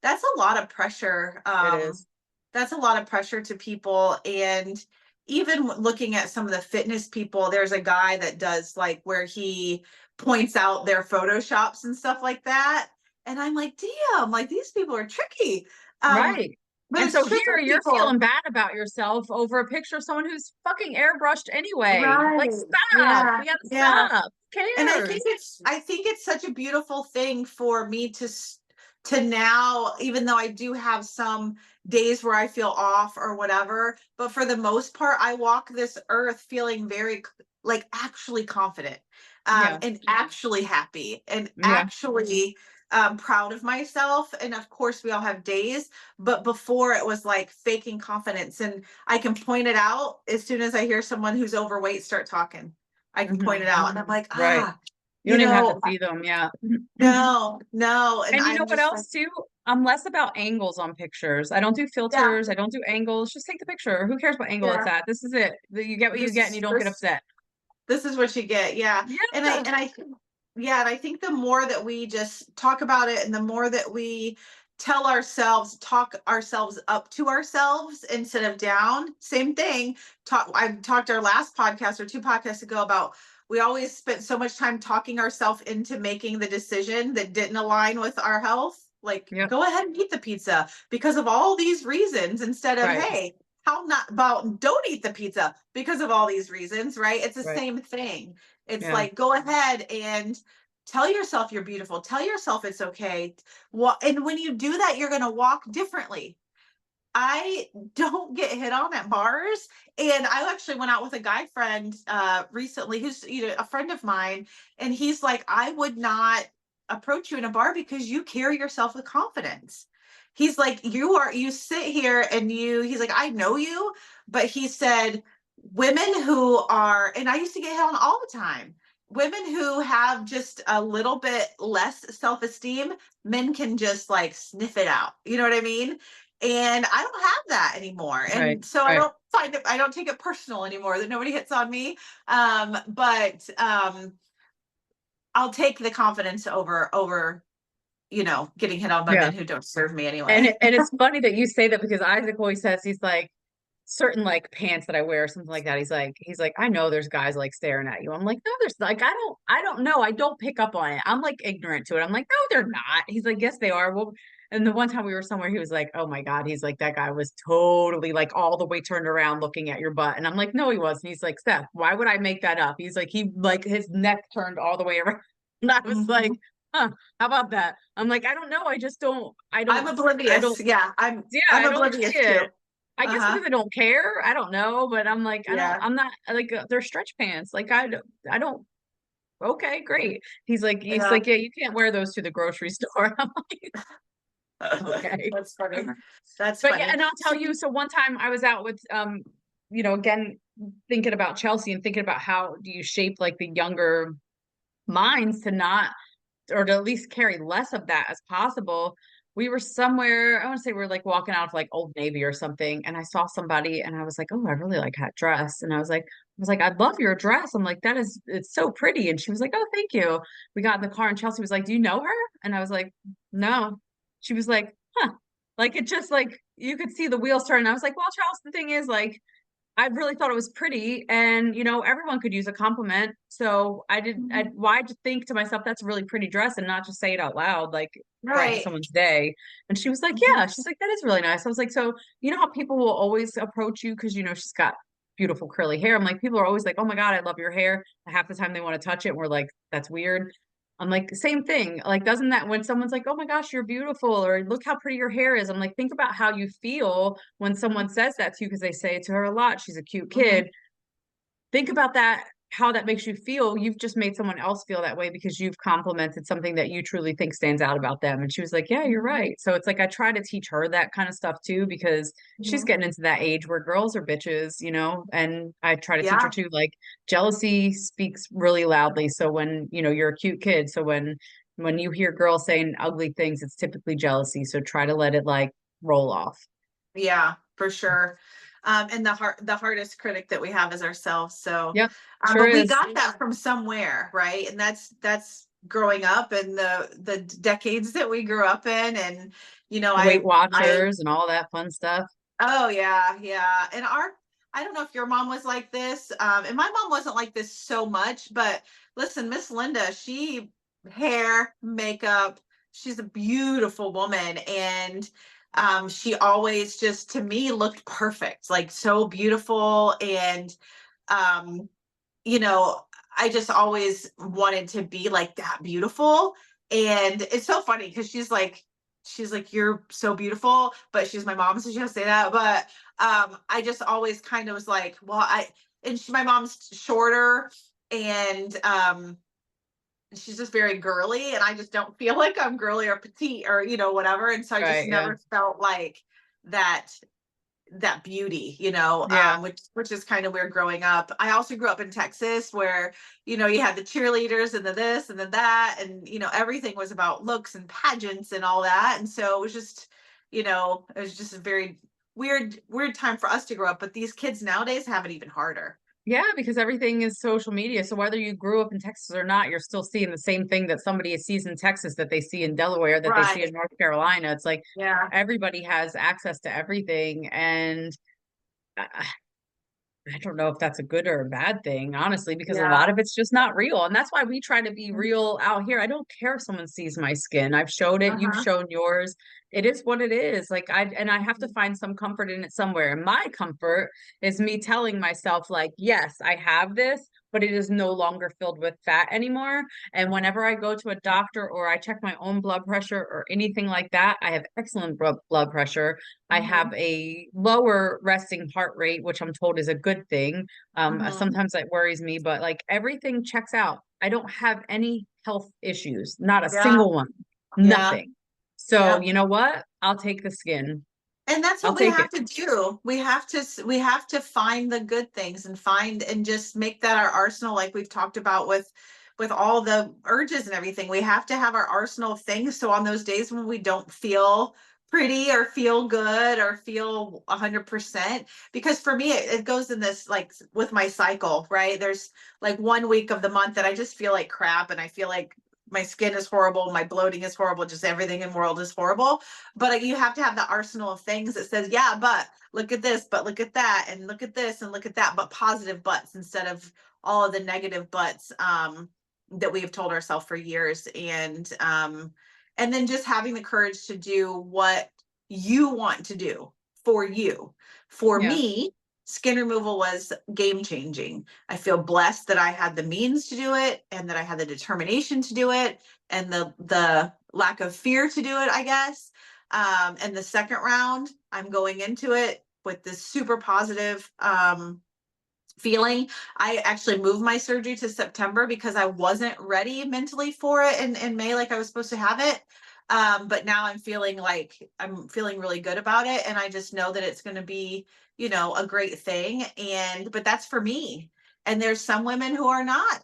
that's a lot of pressure. it is. That's a lot of pressure to people. And even looking at some of the fitness people, there's a guy that does like where he points out their photoshops and stuff like that. And I'm like, damn, like these people are tricky. Right. But And it's so true here for you're people. feeling bad about yourself over a picture of someone who's fucking airbrushed anyway. Like, Right. stop. Yeah. We gotta Yeah. stop. Who And cares? I think it's such a beautiful thing for me to now, even though I do have some days where I feel off or whatever, but for the most part, I walk this earth feeling very like actually confident, Yeah. and actually happy and Yeah. actually proud of myself. And of course, we all have days, but before it was like faking confidence, and I can point it out as soon as I hear someone who's overweight start talking. I can point it out, and I'm like, Right. You you don't even have to know, see them. Yeah. no, and And you know I'm what just like, else too? I'm less about angles on pictures. I don't do yeah, filters. I don't do angles. Just take the picture. Who cares what angle it's yeah, at? This is it. You get what you get and you don't get this upset. this is what you get, yeah. And Yeah. I think the more that we just talk about it, and the more that we talk ourselves up to ourselves instead of down. Same thing. I talked our last podcast or two podcasts ago about we always spent so much time talking ourselves into making the decision that didn't align with our health. Like, Yep. go ahead and eat the pizza because of all these reasons, instead of, Right. hey, how not about don't eat the pizza because of all these reasons, right? It's the Right. same thing. It's Yeah. like, go ahead and tell yourself you're beautiful. Tell yourself it's okay. And when you do that, you're going to walk differently. I don't get hit on at bars. And I actually went out with a guy friend recently who's a friend of mine. And he's like, I would not approach you in a bar because you carry yourself with confidence. He's like, you sit here and he's like, I know you. But he said, women who are, and I used to get hit on all the time, women who have just a little bit less self-esteem, men can just like sniff it out. You know what I mean? And I don't have that anymore. Right. And so Right. I don't take it personal anymore that nobody hits on me. But I'll take the confidence over, getting hit on by Yeah. men who don't serve me And anyway. it's funny that you say that because Isaac always says he's like certain like pants that I wear, something like that. He's like, I know there's guys like staring at you. I'm like, no, there's like I don't know. I don't pick up on it. I'm like ignorant to it. I'm like, no, they're not. He's like, yes, they are. Well, and the one time we were somewhere, he was like, oh my God, he's like, that guy was totally like all the way turned around looking at your butt. And I'm like, no, he wasn't. He's like, Steph, why would I make that up? He's like, he like his neck turned all the way around. And I was like, Mhm. huh, how about that? I'm like, I don't know. I just don't, I'm I don't, oblivious. Yeah, yeah, I'm I don't oblivious see too. it. I guess Uh-huh. because I don't care. I don't know, but I'm like, Yeah. I'm not like they're stretch pants. Like I don't. Okay, great. He's Yeah. like, yeah, you can't wear those to the grocery store. I'm like, okay. That's funny. That's But yeah, funny. and I'll tell So, you. So one time I was out with again thinking about Chelsea and thinking about how do you shape like the younger minds to not or to at least carry less of that as possible. We were somewhere, I want to say we were like walking out of like Old Navy or something, and I saw somebody and I was like, oh, I really like that dress. And I was like, I love your dress. I'm like, it's so pretty. And she was like, oh, thank you. We got in the car and Chelsea was like, do you know her? And I was like, no. She was like, huh. Like it just like you could see the wheels turn. I was like, well, Charles, the thing is like I really thought it was pretty and everyone could use a compliment. So why just think to myself that's a really pretty dress and not just say it out loud, like brighten right. someone's day. And she was like, Mhm. yeah, she's like, that is really nice. I was like, so you know how people will always approach you because she's got beautiful curly hair. I'm like, people are always like, oh my God, I love your hair. Half the time they want to touch it. And we're like, that's weird. I'm like, same thing. Like, doesn't that when someone's like, oh my gosh, you're beautiful, or look how pretty your hair is? I'm like, think about how you feel when someone says that to you, because they say it to her a lot. She's a cute Mhm. kid. Think about that, how that makes you feel. You've just made someone else feel that way because you've complimented something that you truly think stands out about them. And she was like, yeah, you're right. So it's like I try to teach her that kind of stuff too, because she's Mhm. getting into that age where girls are bitches, and I try to teach her Yeah. too, like jealousy speaks really loudly. So when, you're a cute kid, so when you hear girls saying ugly things, it's typically jealousy. So try to let it like roll off. Yeah, for sure. And the hardest critic that we have is ourselves. So, Yep, sure but we is. got that from somewhere, right? And that's growing up and the decades that we grew up in. And Weight I Watchers and all that fun stuff. oh yeah, yeah. And I don't know if your mom was like this. And my mom wasn't like this so much, but listen, Miss Linda, she hair, makeup, she's a beautiful woman. And she always just to me looked perfect, like so beautiful. And um, you know, I just always wanted to be like that beautiful. And it's so funny because she's like, you're so beautiful, but she's my mom, so she doesn't say that. But I just always kind of was like, well, my mom's shorter and she's just very girly, and I just don't feel like I'm girly or petite or, whatever. And so I just Right. Yeah. never felt like that beauty, Yeah. which is kind of weird growing up. I also grew up in Texas where, you had the cheerleaders and the this and the that, and everything was about looks and pageants and all that. And so it was just a very weird time for us to grow up. But these kids nowadays have it even harder. Yeah, because everything is social media. So whether you grew up in Texas or not, you're still seeing the same thing that somebody sees in Texas that they see in Delaware, that they see Right. in North Carolina. It's like Yeah. everybody has access to everything. And I don't know if that's a good or a bad thing, honestly, because a Yeah. lot of it's just not real. And that's why we try to be real out here. I don't care if someone sees my skin. I've showed it, you've Uh-huh. shown yours. It is what it is. Like I have to find some comfort in it somewhere. And my comfort is me telling myself, like, yes, I have this, but it is no longer filled with fat anymore. And whenever I go to a doctor or I check my own blood pressure or anything like that, I have excellent blood pressure. I Mm-hmm. have a lower resting heart rate, which I'm told is a good thing. Mm-hmm. Sometimes that worries me, but like everything checks out. I don't have any health issues, not a Yeah. single one, Yeah. nothing. So Yeah. you know what? I'll take the skin. And that's I'll what we take have it. to do. We have to find the good things and find and just make that our arsenal, like we've talked about with all the urges and everything. We have to have our arsenal of things. So on those days when we don't feel pretty or feel good or feel 100%, because for me it goes in this, like with my cycle, right? There's like 1 week of the month that I just feel like crap and I feel like my skin is horrible, my bloating is horrible, just everything in the world is horrible. But you have to have the arsenal of things that says, yeah, but look at this, but look at that, and look at this and look at that, but positive buts instead of all of the negative buts that we have told ourselves for years. And then just having the courage to do what you want to do for you. For Yeah. me, skin removal was game changing. I feel blessed that I had the means to do it and that I had the determination to do it and the lack of fear to do it, I guess. And the second round, I'm going into it with this super positive feeling. I actually moved my surgery to September because I wasn't ready mentally for it in May, like I was supposed to have it. But now I'm feeling really good about it. And I just know that it's going to be, a great thing. But that's for me. And there's some women who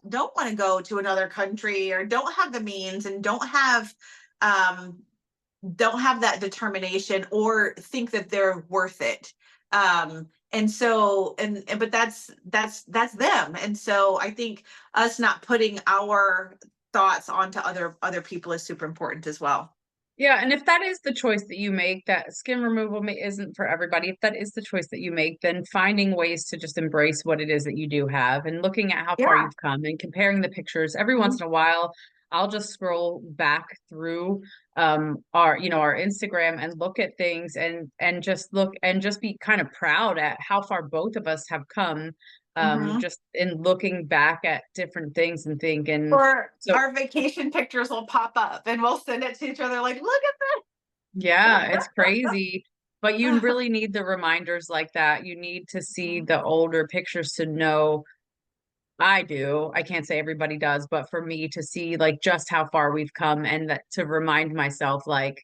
don't want to go to another country or don't have the means and um, don't have that determination or think that they're worth it. And so but that's them. And so I think us not putting our thoughts onto other people is super important as well. Yeah, and if that is the choice that you make, that skin removal isn't for everybody. If that is the choice that you make, then finding ways to just embrace what it is that you do have and looking at how far Yeah. you've come and comparing the pictures every once Mhm. in a while. I'll just scroll back through our Instagram and look at things and just look and just be kind of proud at how far both of us have come, Mhm. just in looking back at different things and thinking. Or So our vacation pictures will pop up and we'll send it to each other like, look yeah, at it's crazy. But you this. really need the reminders like that. You need to see the older pictures to know. I do. I can't say everybody does, but for me to see like just how far we've come and that to remind myself like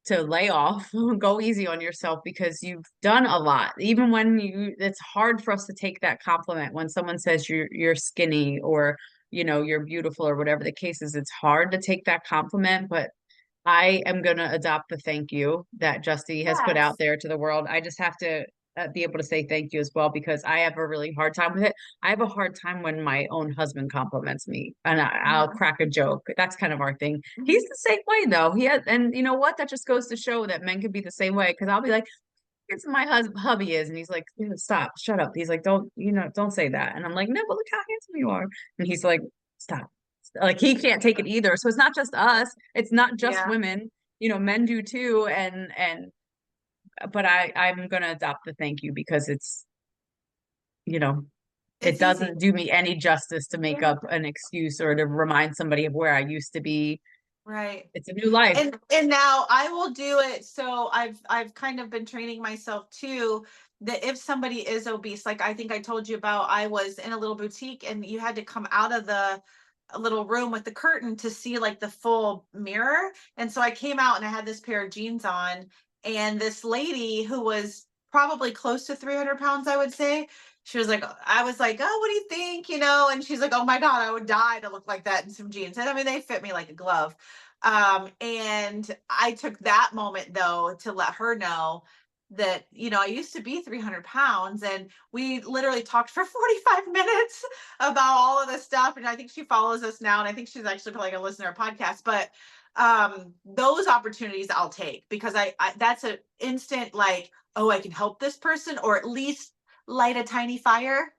to lay off, go easy on yourself because you've done a lot. Even when it's hard for us to take that compliment when someone says you're skinny or you're beautiful or whatever the case is. It's hard to take that compliment, but I am going to adopt the thank you that Justy has put out Yes. there to the world. I just have to be able to say thank you as well because I have a really hard time with it. I have a hard time when my own husband compliments me and I'll Mhm. crack a joke. That's kind of our thing. He's Mhm. the same way though. And you know what? That just goes to show that men can be the same way because I'll be like, it's my hubby is. And he's like, "Dude, stop, shut up." He's like, don't say that. And I'm like, no, but look how handsome you are. And he's like, stop. Like he can't take it either. So it's not just us. It's not just Yeah. women. Men do too. But I'm gonna adopt the thank you because you know, it It's easy. doesn't do me any justice to make Yeah. up an excuse or to remind somebody of where I used to be. Right. It's a new life. And now I will do it. So I've kind of been training myself too, that if somebody is obese, like I think I told you about, I was in a little boutique and you had to come out of the little room with the curtain to see like the full mirror. And so I came out and I had this pair of jeans on, and this lady who was probably close to 300 pounds, I would say, she was like, I was like, oh, what do you think? And she's like, oh my God, I would die to look like that in some jeans. And I mean, they fit me like a glove. And I took that moment though to let her know that, I used to be 300 pounds, and we literally talked for 45 minutes about all of this stuff. And I think she follows us now. And I think she's actually probably gonna listen to our podcast, but those opportunities I'll take, because I that's an instant, like, oh, I can help this person, or at least light a tiny fire,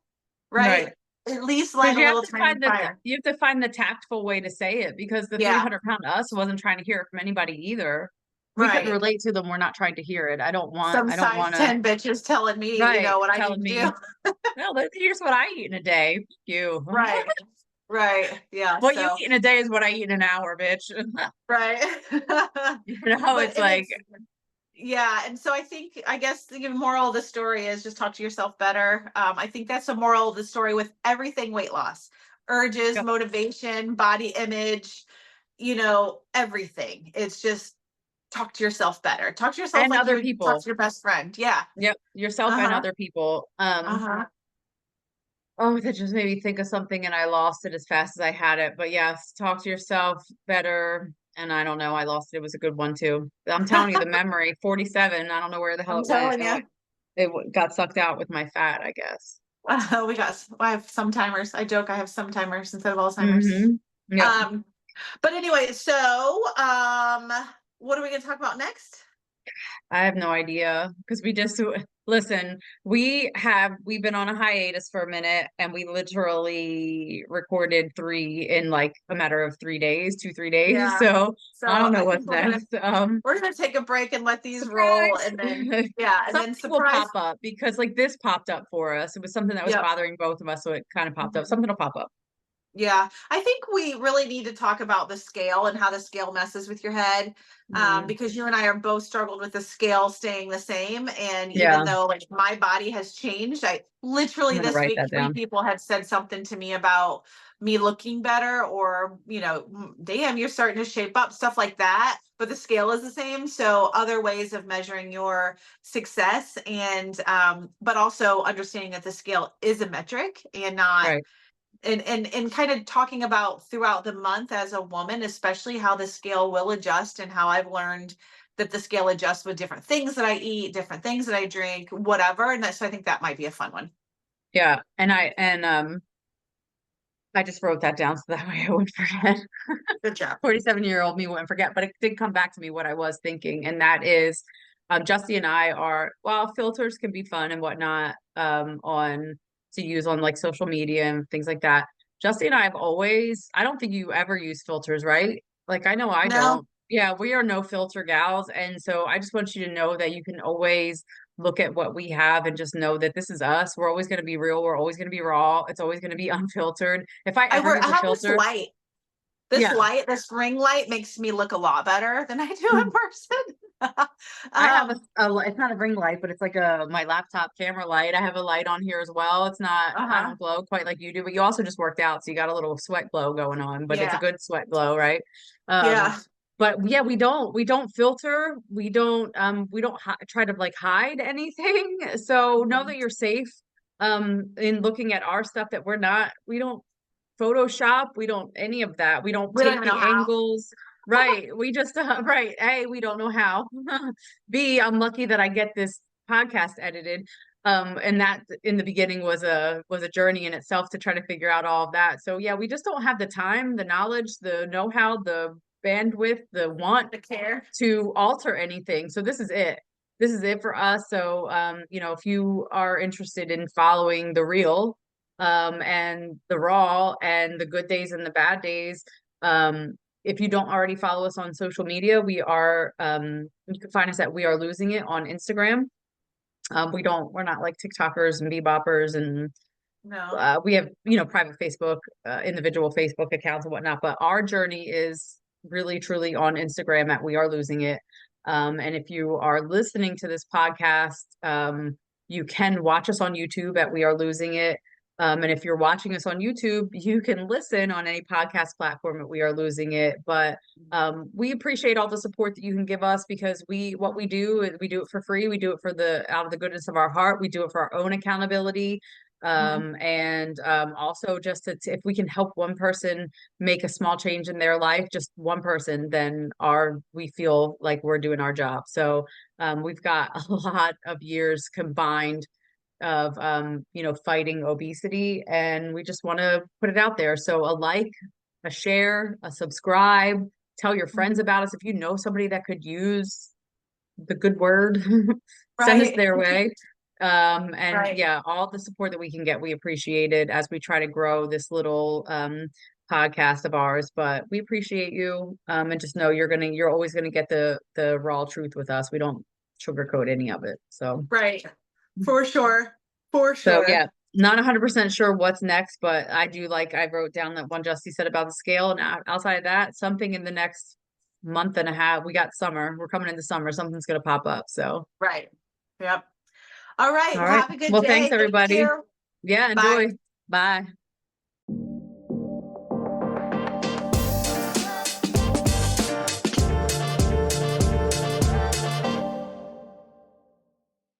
right? Right. At least Because light a little tiny fire. you have to find the tactful way to say it, because the Yeah, 300-pound us wasn't trying to hear it from anybody either. We couldn't right. relate to them. We're not trying to hear it. Some I don't size want to, 10 bitches telling me, right, what I telling need to do. me, no, here's what I eat in a day. You. Right. Right. Yeah. What you So, eat in a day is what I eat in an hour, bitch. right. But, It's and like, it's, yeah. And so I guess the moral of the story is just talk to yourself better. I think that's the moral of the story with everything weight loss: urges, yep. motivation, body image, everything. It's just talk to yourself better. Talk to yourself And like you other would talk people. to your best friend. Yeah. Yep. Yourself and Uh-huh. other people. Uh-huh. Oh, that just made me think of something and I lost it as fast as I had it. But yes, talk to yourself better. And I don't know, I lost it. It was a good one too. I'm telling you, the memory, 47, I don't know where the hell I'm it went. telling you. Got sucked out with my fat, I guess. I have some timers. I joke I have some timers instead of Alzheimer's. Mm-hmm. Yep. Um, but anyway, so what are we gonna talk about next? I have no idea because we just listen, we've been on a hiatus for a minute and we literally recorded three in like a matter of 3 days, 3 days. Yeah. So So I don't know I what's think next. we're gonna take a break and let these roll, Surprise. and then yeah, and then Something will surprise. pop up because like this popped up for us. It was something that was Yep. bothering both of us, so it kind of popped up. Mhm. Something will pop up. Yeah, I think we really need to talk about the scale and how the scale messes with your head, Mm. because you and I are both struggled with the scale staying the same. And even Yeah, though like my body has changed, I I'm literally gonna this write week that 3 down. people had said something to me about me looking better, or damn, you're starting to shape up, stuff like that. But the scale is the same. So other ways of measuring your success, and but also understanding that the scale is a metric and not, Right. and kind of talking about throughout the month as a woman, especially how the scale will adjust, and how I've learned that the scale adjusts with different things that I eat, different things that I drink, whatever. And so I think that might be a fun one. Yeah. I just wrote that down so that way I wouldn't forget. Good job. 47-year-old me wouldn't forget, but it did come back to me what I was thinking, and that is Justy and I are, well, filters can be fun and whatnot, on to use on like social media and things like that. Justy and I have always, I don't think you ever use filters, right? Like I know I No, don't. Yeah, we are no filter gals. And so I just want you to know that you can always look at what we have and just know that this is us. We're always going to be real. We're always going to be raw. It's always going to be unfiltered. If I ever I use a have this filter, light. yeah. This ring light makes me look a lot better than I do in person. I have um, it's not a ring light, but it's like my laptop camera light. I have a light on here as well. It's not, I uh-huh. don't glow quite like you do, but you also just worked out, so you got a little sweat glow going on, but it's a Yeah. good sweat glow, right? Um, Yeah. but yeah, we don't filter, we don't try to like hide anything. So know Mhm. that you're safe in looking at our stuff, that we don't Photoshop, we don't any of that. We don't We don't take even know the how. angles. Right. We just right. A, we don't know how. B, I'm lucky that I get this podcast edited. And that in the beginning was a journey in itself to try to figure out all of that. So yeah, we just don't have the time, the knowledge, the know-how, the bandwidth, the want The care. to alter anything. So this is it. this is it for us. So, you know, if you are interested in following the real, and the raw and the good days and the bad days, if you don't already follow us on social media, you can find us at We Are Losing It on Instagram. We're not like TikTokers and beboppers, and No. we have, you know, private Facebook, individual Facebook accounts and whatnot, but our journey is really truly on Instagram at We Are Losing It. And if you are listening to this podcast, you can watch us on YouTube at We Are Losing It. And if you're watching us on YouTube, you can listen on any podcast platform at We Are Losing It. But we appreciate all the support that you can give us, because what we do is we do it for free. We do it out of the goodness of our heart. We do it for our own accountability. And also just if we can help one person make a small change in their life, just one person, then we feel like we're doing our job. So we've got a lot of years combined of you know, fighting obesity, and we just want to put it out there. So a like, a share, a subscribe, tell your friends about us. If you know somebody that could use the good word, send us Right. their way. And Right. yeah, all the support that we can get, we appreciate it as we try to grow this little podcast of ours. But we appreciate you, and just know you're always gonna get the raw truth with us. We don't sugarcoat any of it. So Right. For sure. For so sure. yeah, not 100% sure what's next, but I wrote down that one Justy said about the scale, and outside of that, something in the next month and a half. We got summer. We're coming into summer. Something's gonna pop up. So Right. Yep. All right. all Well, right. have a good Well, thanks day. Thank everybody. you. Yeah, Bye. enjoy. Bye.